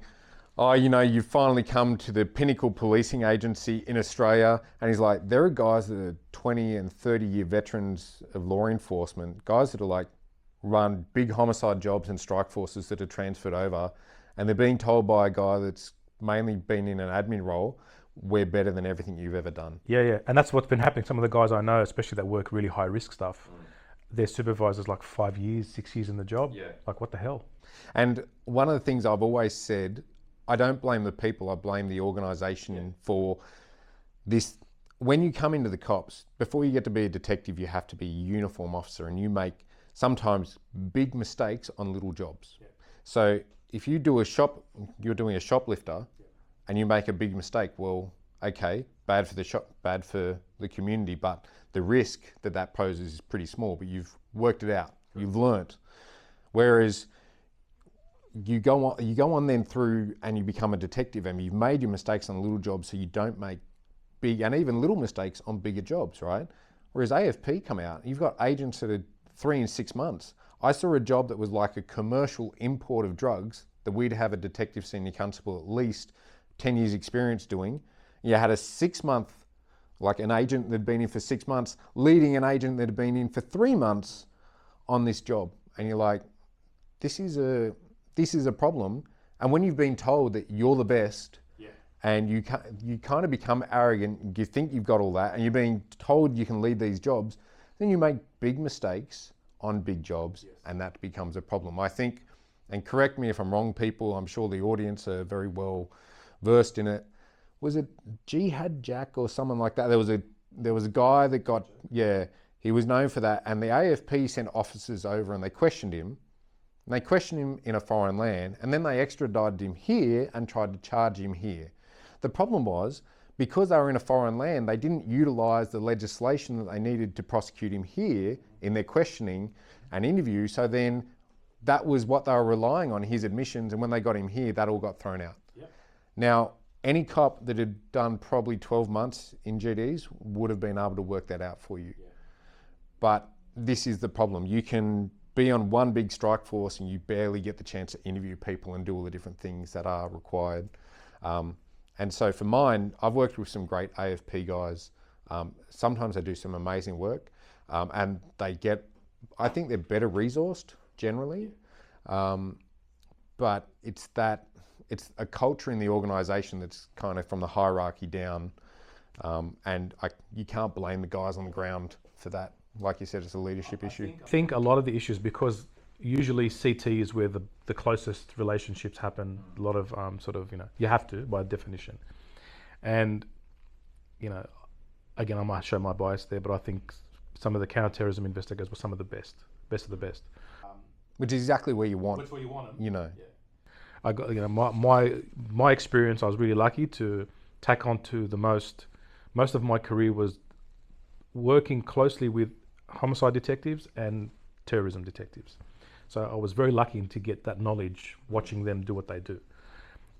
[SPEAKER 2] oh, you've finally come to the pinnacle policing agency in Australia. And he's like, there are guys that are 20 and 30 year veterans of law enforcement, guys that are like run big homicide jobs and strike forces that are transferred over. And they're being told by a guy that's mainly been in an admin role, we're better than everything you've ever done.
[SPEAKER 1] Yeah. And that's what's been happening. Some of the guys I know, especially that work really high risk stuff, their supervisors like 5 years, 6 years in the job. Yeah. Like, what the hell?
[SPEAKER 2] And one of the things I've always said, I don't blame the people, I blame the organisation for this. When you come into the cops, before you get to be a detective, you have to be a uniform officer, and you make sometimes big mistakes on little jobs. Yeah. So if you do you're doing a shoplifter, and you make a big mistake, well, okay, bad for the shop, bad for the community, but the risk that poses is pretty small, but you've worked it out, you've learnt. Whereas you go on then through and you become a detective, and you've made your mistakes on little jobs, so you don't make big and even little mistakes on bigger jobs, right? Whereas AFP come out, you've got agents that are 3 and 6 months. I saw a job that was like a commercial import of drugs that we'd have a detective senior constable at least 10 years experience doing. You had a 6 month, like an agent that'd been in for 6 months, leading an agent that had been in for 3 months on this job. And you're like, this is a problem. And when you've been told that you're the best, and you kind of become arrogant, you think you've got all that, and you're being told you can lead these jobs, then you make big mistakes on big jobs, and that becomes a problem. I think, and correct me if I'm wrong, people, I'm sure the audience are very well versed in it. was it Jihad Jack or someone like that? There was a guy that got, yeah, he was known for that. And the AFP sent officers over and they questioned him. And they questioned him in a foreign land, and then they extradited him here and tried to charge him here. The problem was, because they were in a foreign land, they didn't utilise the legislation that they needed to prosecute him here in their questioning and interview. So then that was what they were relying on, his admissions, and when they got him here, that all got thrown out. Yep. Now, any cop that had done probably 12 months in GDs would have been able to work that out for you. Yeah. But this is the problem. You can be on one big strike force and you barely get the chance to interview people and do all the different things that are required. And so for mine, I've worked with some great AFP guys. Sometimes they do some amazing work, and I think they're better resourced generally. But it's a culture in the organisation that's kind of from the hierarchy down, and you can't blame the guys on the ground for that. Like you said, it's a leadership issue.
[SPEAKER 1] I think a lot of the issues, because usually CT is where the closest relationships happen. A lot of you have to, by definition. And, again, I might show my bias there, but I think some of the counterterrorism investigators were some of the best of the best.
[SPEAKER 2] Which is exactly where you want.
[SPEAKER 1] Which where you want them.
[SPEAKER 2] Yeah.
[SPEAKER 1] I got, my experience, I was really lucky to tack on to most of my career was working closely with homicide detectives and terrorism detectives. So I was very lucky to get that knowledge, watching them do what they do.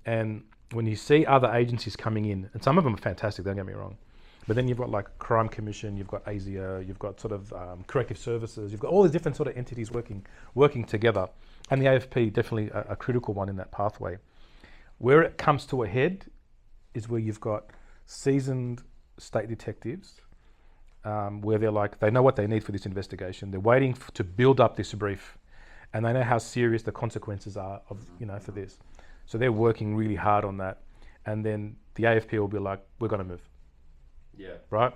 [SPEAKER 1] And when you see other agencies coming in, and some of them are fantastic, don't get me wrong, but then you've got like Crime Commission, you've got ASIO, you've got sort of corrective services, you've got all these different sort of entities working together. And the AFP definitely a critical one in that pathway. Where it comes to a head is where you've got seasoned state detectives, where they know what they need for this investigation. They're waiting to build up this brief, and they know how serious the consequences are for this. So they're working really hard on that, and then the AFP will be like, "We're going to move."
[SPEAKER 2] Yeah.
[SPEAKER 1] Right.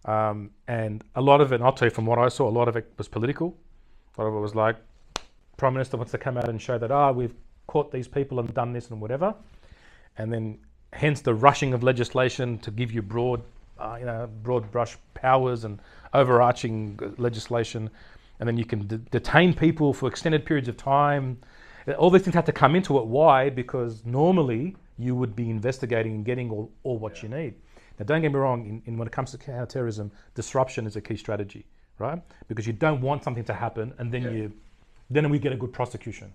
[SPEAKER 1] And a lot of it, and I'll tell you from what I saw, a lot of it was political. A lot of it was like, Prime Minister wants to come out and show that we've caught these people and done this and whatever, and then hence the rushing of legislation to give you broad brush powers and overarching legislation, and then you can detain people for extended periods of time. All these things have to come into it. Why? Because normally you would be investigating and getting all what you need. Now, don't get me wrong, in when it comes to counterterrorism, disruption is a key strategy, right? Because you don't want something to happen and then we get a good prosecution.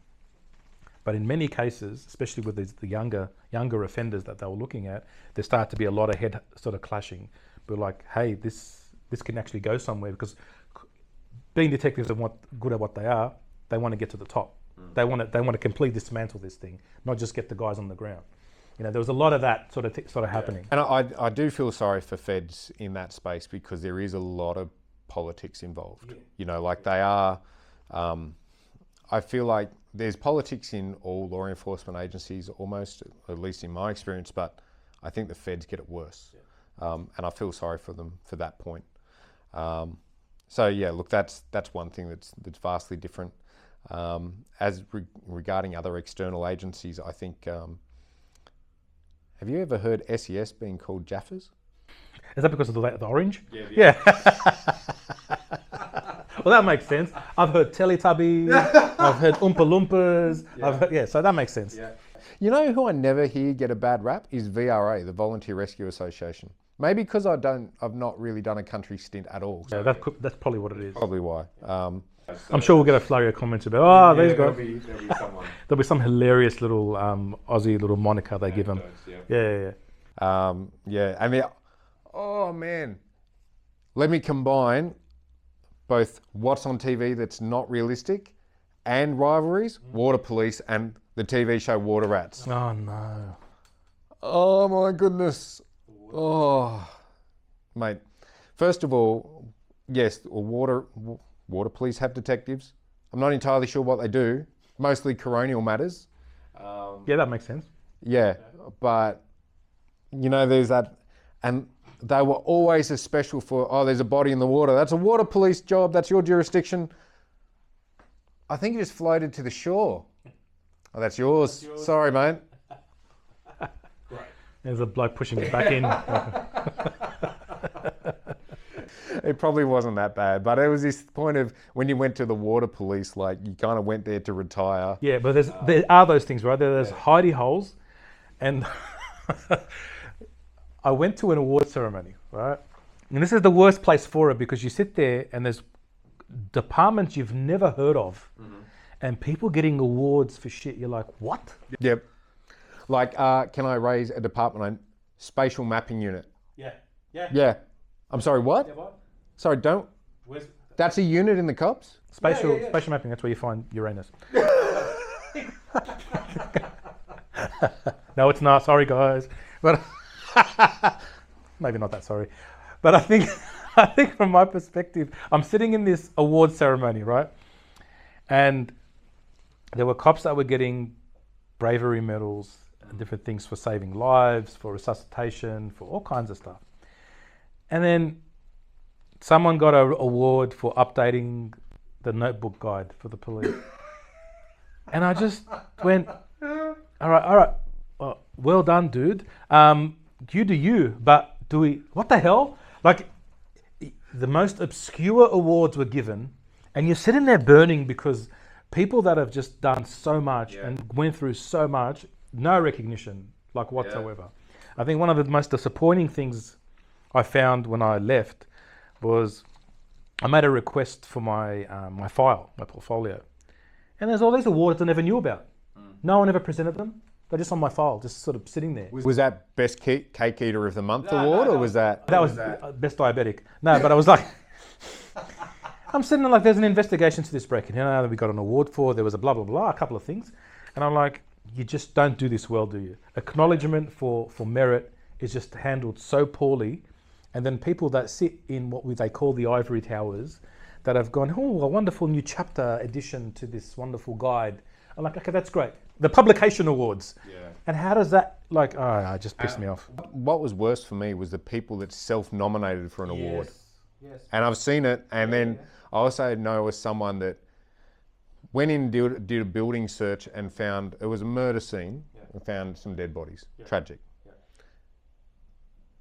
[SPEAKER 1] But in many cases, especially with the younger offenders that they were looking at, there start to be a lot of head sort of clashing. But like, hey, this can actually go somewhere, because being detectives are good at what they are, they want to get to the top. They want to completely dismantle this thing, not just get the guys on the ground. There was a lot of that sort of happening.
[SPEAKER 2] And I do feel sorry for feds in that space, because there is a lot of politics involved. They are. I feel like there's politics in all law enforcement agencies, almost, at least in my experience, but I think the feds get it worse. And I feel sorry for them for that point. That's one thing that's vastly different. Regarding other external agencies, I think, have you ever heard SES being called Jaffas?
[SPEAKER 1] Is that because of the orange? Yeah. Well, that makes sense. I've heard Teletubbies, I've heard Oompa Loompas, so that makes sense.
[SPEAKER 2] Yeah. You know who I never hear get a bad rap is VRA, the Volunteer Rescue Association. Maybe because I've not really done a country stint at all.
[SPEAKER 1] So. Yeah, that's probably what it is.
[SPEAKER 2] Probably why.
[SPEAKER 1] I'm sure we'll get a flurry of comments about, these guys.
[SPEAKER 2] There'll be someone.
[SPEAKER 1] There'll be some hilarious little Aussie little moniker they give them. Yeah.
[SPEAKER 2] Oh man, let me combine both what's on TV that's not realistic and Rivalries, Water Police, and the TV show Water Rats.
[SPEAKER 1] Oh no.
[SPEAKER 2] Oh my goodness. Oh, mate. First of all, yes, water police have detectives. I'm not entirely sure what they do. Mostly coronial matters.
[SPEAKER 1] Yeah, that makes sense.
[SPEAKER 2] Yeah, but there's that, and they were always a special for, there's a body in the water. That's a water police job. That's your jurisdiction. I think it just floated to the shore. Oh, that's yours. Sorry, mate.
[SPEAKER 1] Right. There's a bloke pushing it back in.
[SPEAKER 2] It probably wasn't that bad, but it was this point of when you went to the water police, like you kind of went there to retire.
[SPEAKER 1] Yeah, but there are those things, right? There's hidey holes, and I went to an award ceremony, right? And this is the worst place for it because you sit there and there's departments you've never heard of, and people getting awards for shit. You're like, what?
[SPEAKER 2] Yep. Like, can I raise a department on spatial mapping unit?
[SPEAKER 1] Yeah.
[SPEAKER 2] Yeah. I'm sorry, what?
[SPEAKER 1] Yeah, what?
[SPEAKER 2] Sorry, don't. That's a unit in the cops?
[SPEAKER 1] Spatial mapping, that's where you find Uranus. No, it's not. Sorry, guys. But maybe not that sorry. But I think from my perspective, I'm sitting in this award ceremony, right? And there were cops that were getting bravery medals and different things for saving lives, for resuscitation, for all kinds of stuff. And then someone got an award for updating the notebook guide for the police. And I just went, all right, well done, dude. You do you, but do we, what the hell? Like, the most obscure awards were given, and you're sitting there burning because people that have just done so much and went through so much, no recognition, like whatsoever. I think one of the most disappointing things I found when I left was I made a request for my my file, my portfolio, and there's all these awards I never knew about. No one ever presented them. They're just on my file, just sort of sitting there.
[SPEAKER 2] Was that Best Cake Eater of the Month award, or was that?
[SPEAKER 1] That was Best Diabetic. No, but I was like, I'm sitting there like, there's an investigation to this break-in, that we got an award for. There was a blah blah blah, a couple of things, and I'm like, you just don't do this well, do you? Acknowledgement for merit is just handled so poorly. And then people that sit in what they call the ivory towers that have gone, oh, a wonderful new chapter addition to this wonderful guide. I'm like, okay, that's great. The publication awards. Yeah. And how does that, like, it just pissed me off.
[SPEAKER 2] What was worse for me was the people that self-nominated for an award.
[SPEAKER 1] Yes.
[SPEAKER 2] And I've seen it, and then I also know as someone that went in, did a building search and found, it was a murder scene, and found some dead bodies. Tragic.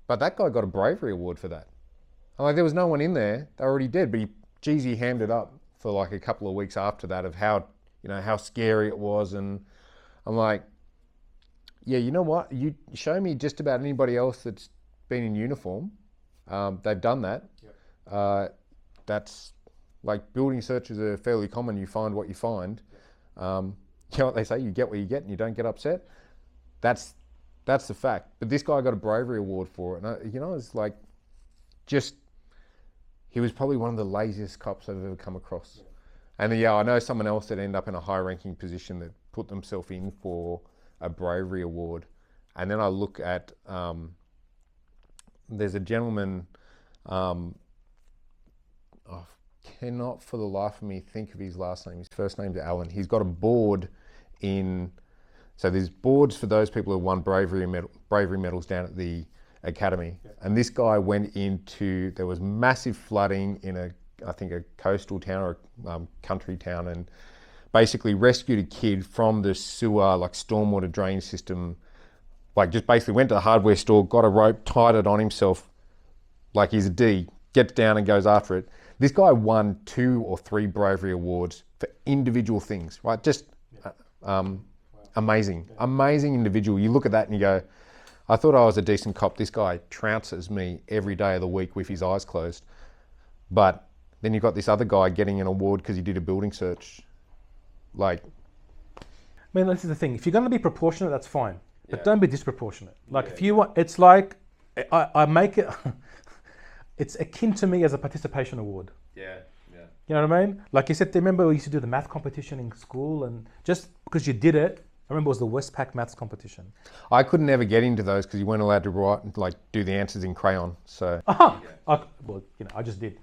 [SPEAKER 2] But that guy got a bravery award for that. I'm like, there was no one in there. They were already dead. But he hammed it up for like a couple of weeks after that of how scary it was. And I'm like, yeah, you know what? You show me just about anybody else that's been in uniform. They've done that. That's like building searches are fairly common. You find what you find. You know what they say? You get what you get and you don't get upset. That's the fact. But this guy got a bravery award for it. And it's like, he was probably one of the laziest cops I've ever come across. And I know someone else that ended up in a high ranking position that put themselves in for a bravery award. And then I look at, there's a gentleman, I cannot for the life of me think of his last name. His first name's Alan. He's got a board so there's boards for those people who won bravery medals down at the academy. And this guy went there was massive flooding in I think a coastal town or country town, and basically rescued a kid from the sewer, like stormwater drain system. Like just basically went to the hardware store, got a rope, tied it on himself, like he's a D, gets down and goes after it. This guy won 2 or 3 bravery awards for individual things, right? Just amazing individual. You look at that and you go, I thought I was a decent cop. This guy trounces me every day of the week with his eyes closed. But then you've got this other guy getting an award because he did a building search. Like,
[SPEAKER 1] I mean, this is the thing. If you're going to be proportionate, that's fine. But don't be disproportionate. Like, if you want, it's like, I make it, it's akin to me as a participation award.
[SPEAKER 2] Yeah.
[SPEAKER 1] You know what I mean? Like you said, remember we used to do the math competition in school, and just because you did it, I remember it was the Westpac maths competition.
[SPEAKER 2] I could never get into those because you weren't allowed to write, like, do the answers in crayon. So.
[SPEAKER 1] I just did.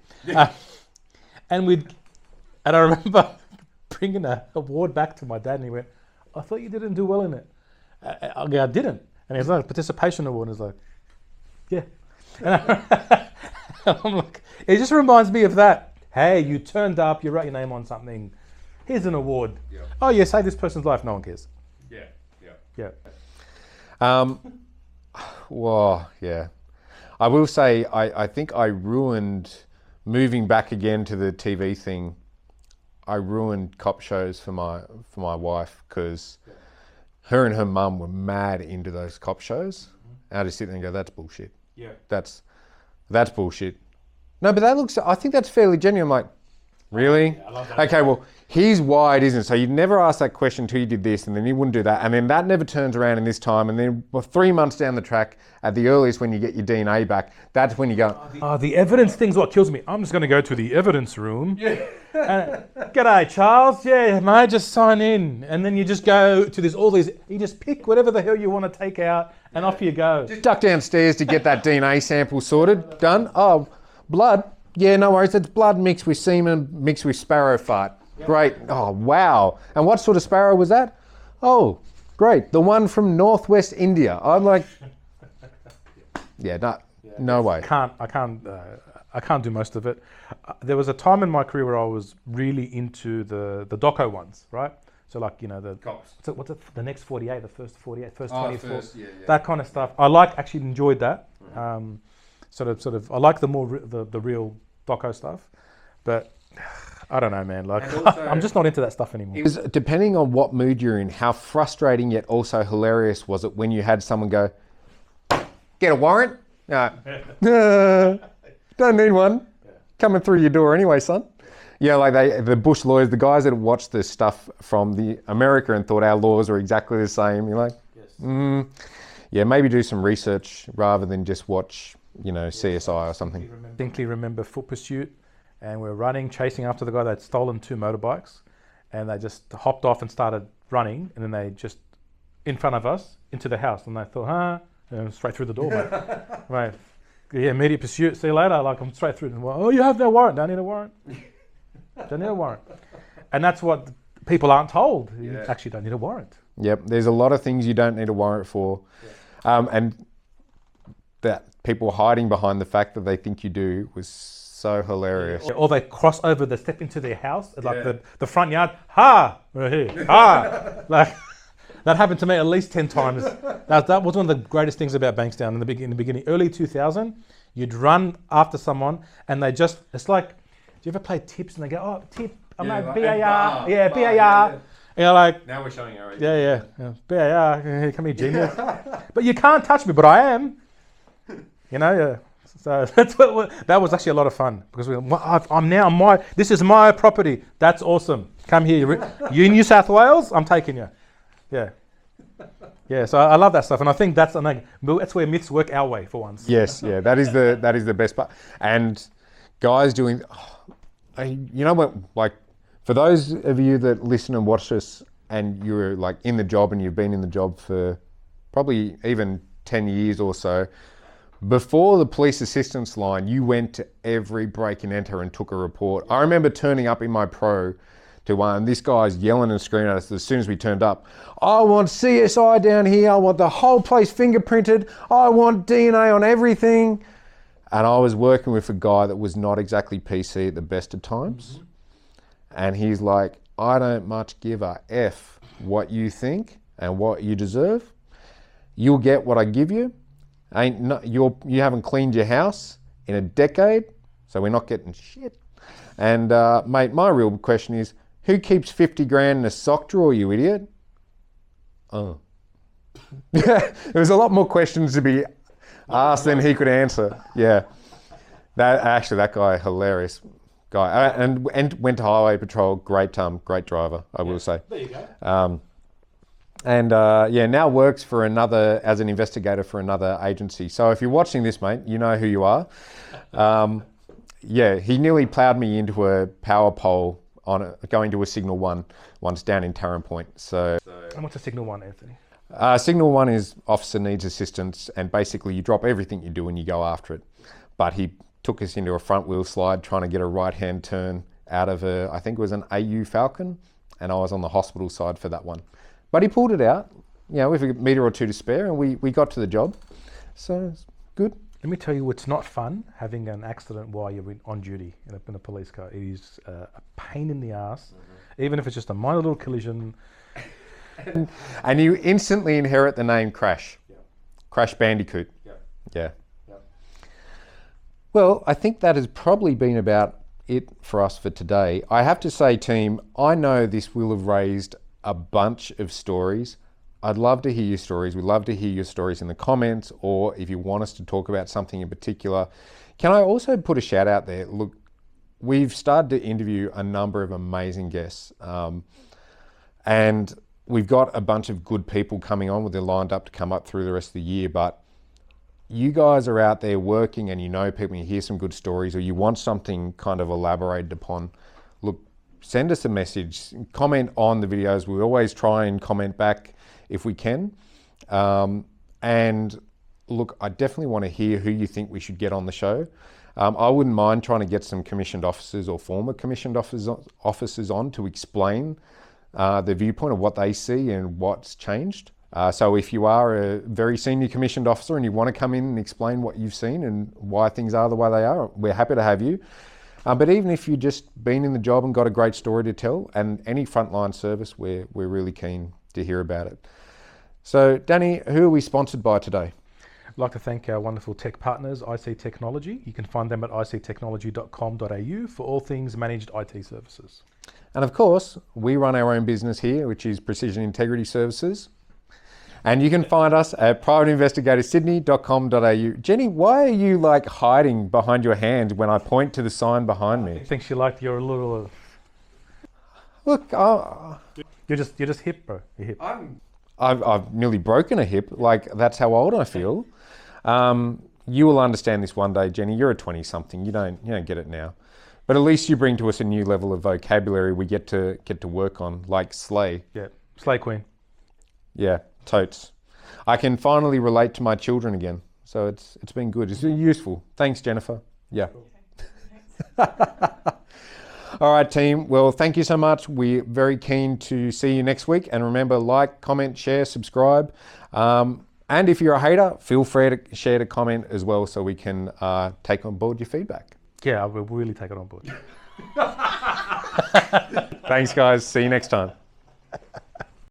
[SPEAKER 1] And I remember bringing an award back to my dad, and he went, I thought you didn't do well in it. I didn't. And he was like, participation award. And I was like, yeah. And I'm like, it just reminds me of that. Hey, you turned up, you wrote your name on something. Here's an award. Yeah. Oh, yeah, save this person's life. No one cares.
[SPEAKER 2] Yeah. whoa, yeah. I will say, I think I ruined, moving back again to the TV thing, I ruined cop shows for my wife, because her and her mum were mad into those cop shows. And I just sit there and go, that's bullshit.
[SPEAKER 1] Yeah.
[SPEAKER 2] That's bullshit. No, but I think that's fairly genuine. I'm like, really?
[SPEAKER 1] Yeah, I love that.
[SPEAKER 2] Okay, well, here's why it isn't. So you'd never ask that question until you did this, and then you wouldn't do that. And then that never turns around in this time. And then 3 months down the track, at the earliest when you get your DNA back, that's when you go,
[SPEAKER 1] The evidence thing's what kills me. I'm just going to go to the evidence room. Yeah. G'day, Charles. Yeah, mate, just sign in. And then you just go to all these, you just pick whatever the hell you want to take out, and off you go.
[SPEAKER 2] just duck downstairs to get that DNA sample sorted, done. Oh, blood. Yeah, no worries. It's blood mixed with semen, mixed with sparrow fart. Yep. Great. Oh, wow. And what sort of sparrow was that? Oh, great. The one from northwest India. I'm like, no way.
[SPEAKER 1] I can't do most of it. There was a time in my career where I was really into the doco ones, right? So like, the
[SPEAKER 2] Cops.
[SPEAKER 1] what's it, the next 48, the first 48, first 24,
[SPEAKER 2] yeah.
[SPEAKER 1] that kind of stuff. I actually enjoyed that. Sort of. I like the more the real doco stuff, but I don't know, man. Like, also, I'm just not into that stuff anymore.
[SPEAKER 2] It was, depending on what mood you're in, how frustrating yet also hilarious was it when you had someone go, get a warrant? No, don't need one. Coming through your door anyway, son. Yeah, like the Bush lawyers, the guys that watched this stuff from the America and thought our laws were exactly the same. You're like, yeah, maybe do some research rather than just watch, CSI or something.
[SPEAKER 1] I distinctly remember Foot Pursuit, and we're running, chasing after the guy that had stolen 2 motorbikes, and they just hopped off and started running, and then they just in front of us into the house, and they thought, and straight through the door, mate. Right. Yeah, immediate pursuit. See you later. Like, I'm straight through. Oh, you have no warrant. Don't need a warrant. Don't need a warrant. And that's what people aren't told. You actually don't need a warrant.
[SPEAKER 2] Yep. There's a lot of things you don't need a warrant for. And that people hiding behind the fact that they think you do was so hilarious.
[SPEAKER 1] Yeah. Or they cross over, they step into their house, like the front yard. Ha! We're here. Ha! Like, that happened to me at least 10 times. That was one of the greatest things about Bankstown in the beginning. Early 2000, you'd run after someone and it's like, do you ever play tips and they go, oh, tip, I'm like BAR. Yeah, BAR. And you're like,
[SPEAKER 2] now we're showing our age.
[SPEAKER 1] Yeah. BAR, come here, genius. But you can't touch me, but I am. So that was actually a lot of fun because this is my property. That's awesome. Come here. You New South Wales? I'm taking you. Yeah. So I love that stuff, and I think that's where myths work our way for once.
[SPEAKER 2] Yes, yeah, that is the best part. And guys doing, like for those of you that listen and watch us, and you're like in the job and you've been in the job for probably even 10 years or so. Before the police assistance line, you went to every break and enter and took a report. I remember turning up in my pro to one, this guy's yelling and screaming at us as soon as we turned up. I want CSI down here. I want the whole place fingerprinted. I want DNA on everything. And I was working with a guy that was not exactly PC at the best of times. And he's like, I don't much give a F what you think and what you deserve. You'll get what I give you. You haven't cleaned your house in a decade, so we're not getting shit. And mate, my real question is, who keeps 50 grand in a sock drawer, you idiot? Oh. There was a lot more questions to be asked than he could answer. Yeah. That guy, hilarious guy. And went to highway patrol, great driver, I will say.
[SPEAKER 1] There you go.
[SPEAKER 2] Now works for as an investigator for another agency. So if you're watching this, mate, you know who you are. He nearly ploughed me into a power pole going to a Signal 1 once down in Tarrant Point. So.
[SPEAKER 1] And what's a Signal 1, Anthony?
[SPEAKER 2] Signal 1 is officer needs assistance, and basically you drop everything you do and you go after it. But he took us into a front wheel slide trying to get a right-hand turn out of I think it was an AU Falcon, and I was on the hospital side for that one. But he pulled it out, with a metre or two to spare, and we got to the job. So it's good.
[SPEAKER 1] Let me tell you, it's not fun having an accident while you're on duty in a police car. It is a pain in the ass, even if it's just a minor little collision.
[SPEAKER 2] And you instantly inherit the name Crash. Crash Bandicoot. Yeah. Well, I think that has probably been about it for us for today. I have to say, team, I know this will have raised a bunch of stories. I'd love to hear your stories. We'd love to hear your stories in the comments, or if you want us to talk about something in particular. Can I also put a shout out there? Look, we've started to interview a number of amazing guests, and we've got a bunch of good people coming on. They're lined up to come up through the rest of the year, but you guys are out there working and you know people, you hear some good stories, or you want something kind of elaborated upon, look, send us a message, comment on the videos. We always try and comment back if we can. And look, I definitely want to hear who you think we should get on the show. I wouldn't mind trying to get some commissioned officers or former commissioned officers on to explain the viewpoint of what they see and what's changed. So if you are a very senior commissioned officer and you want to come in and explain what you've seen and why things are the way they are, we're happy to have you. But even if you've just been in the job and got a great story to tell, and any frontline service, we're really keen to hear about it. So Danny, who are we sponsored by today?
[SPEAKER 1] I'd like to thank our wonderful tech partners, IC Technology. You can find them at ictechnology.com.au for all things managed IT services.
[SPEAKER 2] And of course, we run our own business here, which is Precision Integrity Services. And you can find us at privateinvestigatorsydney.com.au. Jenny, why are you like hiding behind your hand when I point to the sign behind me?
[SPEAKER 1] I think she liked your little...
[SPEAKER 2] Look,
[SPEAKER 1] You're just hip, bro. You're hip.
[SPEAKER 2] I've nearly broken a hip. Like, that's how old I feel. You will understand this one day, Jenny. You're a 20-something. You don't get it now. But at least you bring to us a new level of vocabulary we get to work on, like slay.
[SPEAKER 1] Yeah, slay queen.
[SPEAKER 2] Yeah, totes. I can finally relate to my children again. So it's been good. It's been useful. Thanks, Jennifer. Yeah. All right, team. Well, thank you so much. We're very keen to see you next week. And remember, like, comment, share, subscribe. And if you're a hater, feel free to share the comment as well so we can take on board your feedback.
[SPEAKER 1] Yeah, I will really take it on board.
[SPEAKER 2] Thanks, guys. See you next time.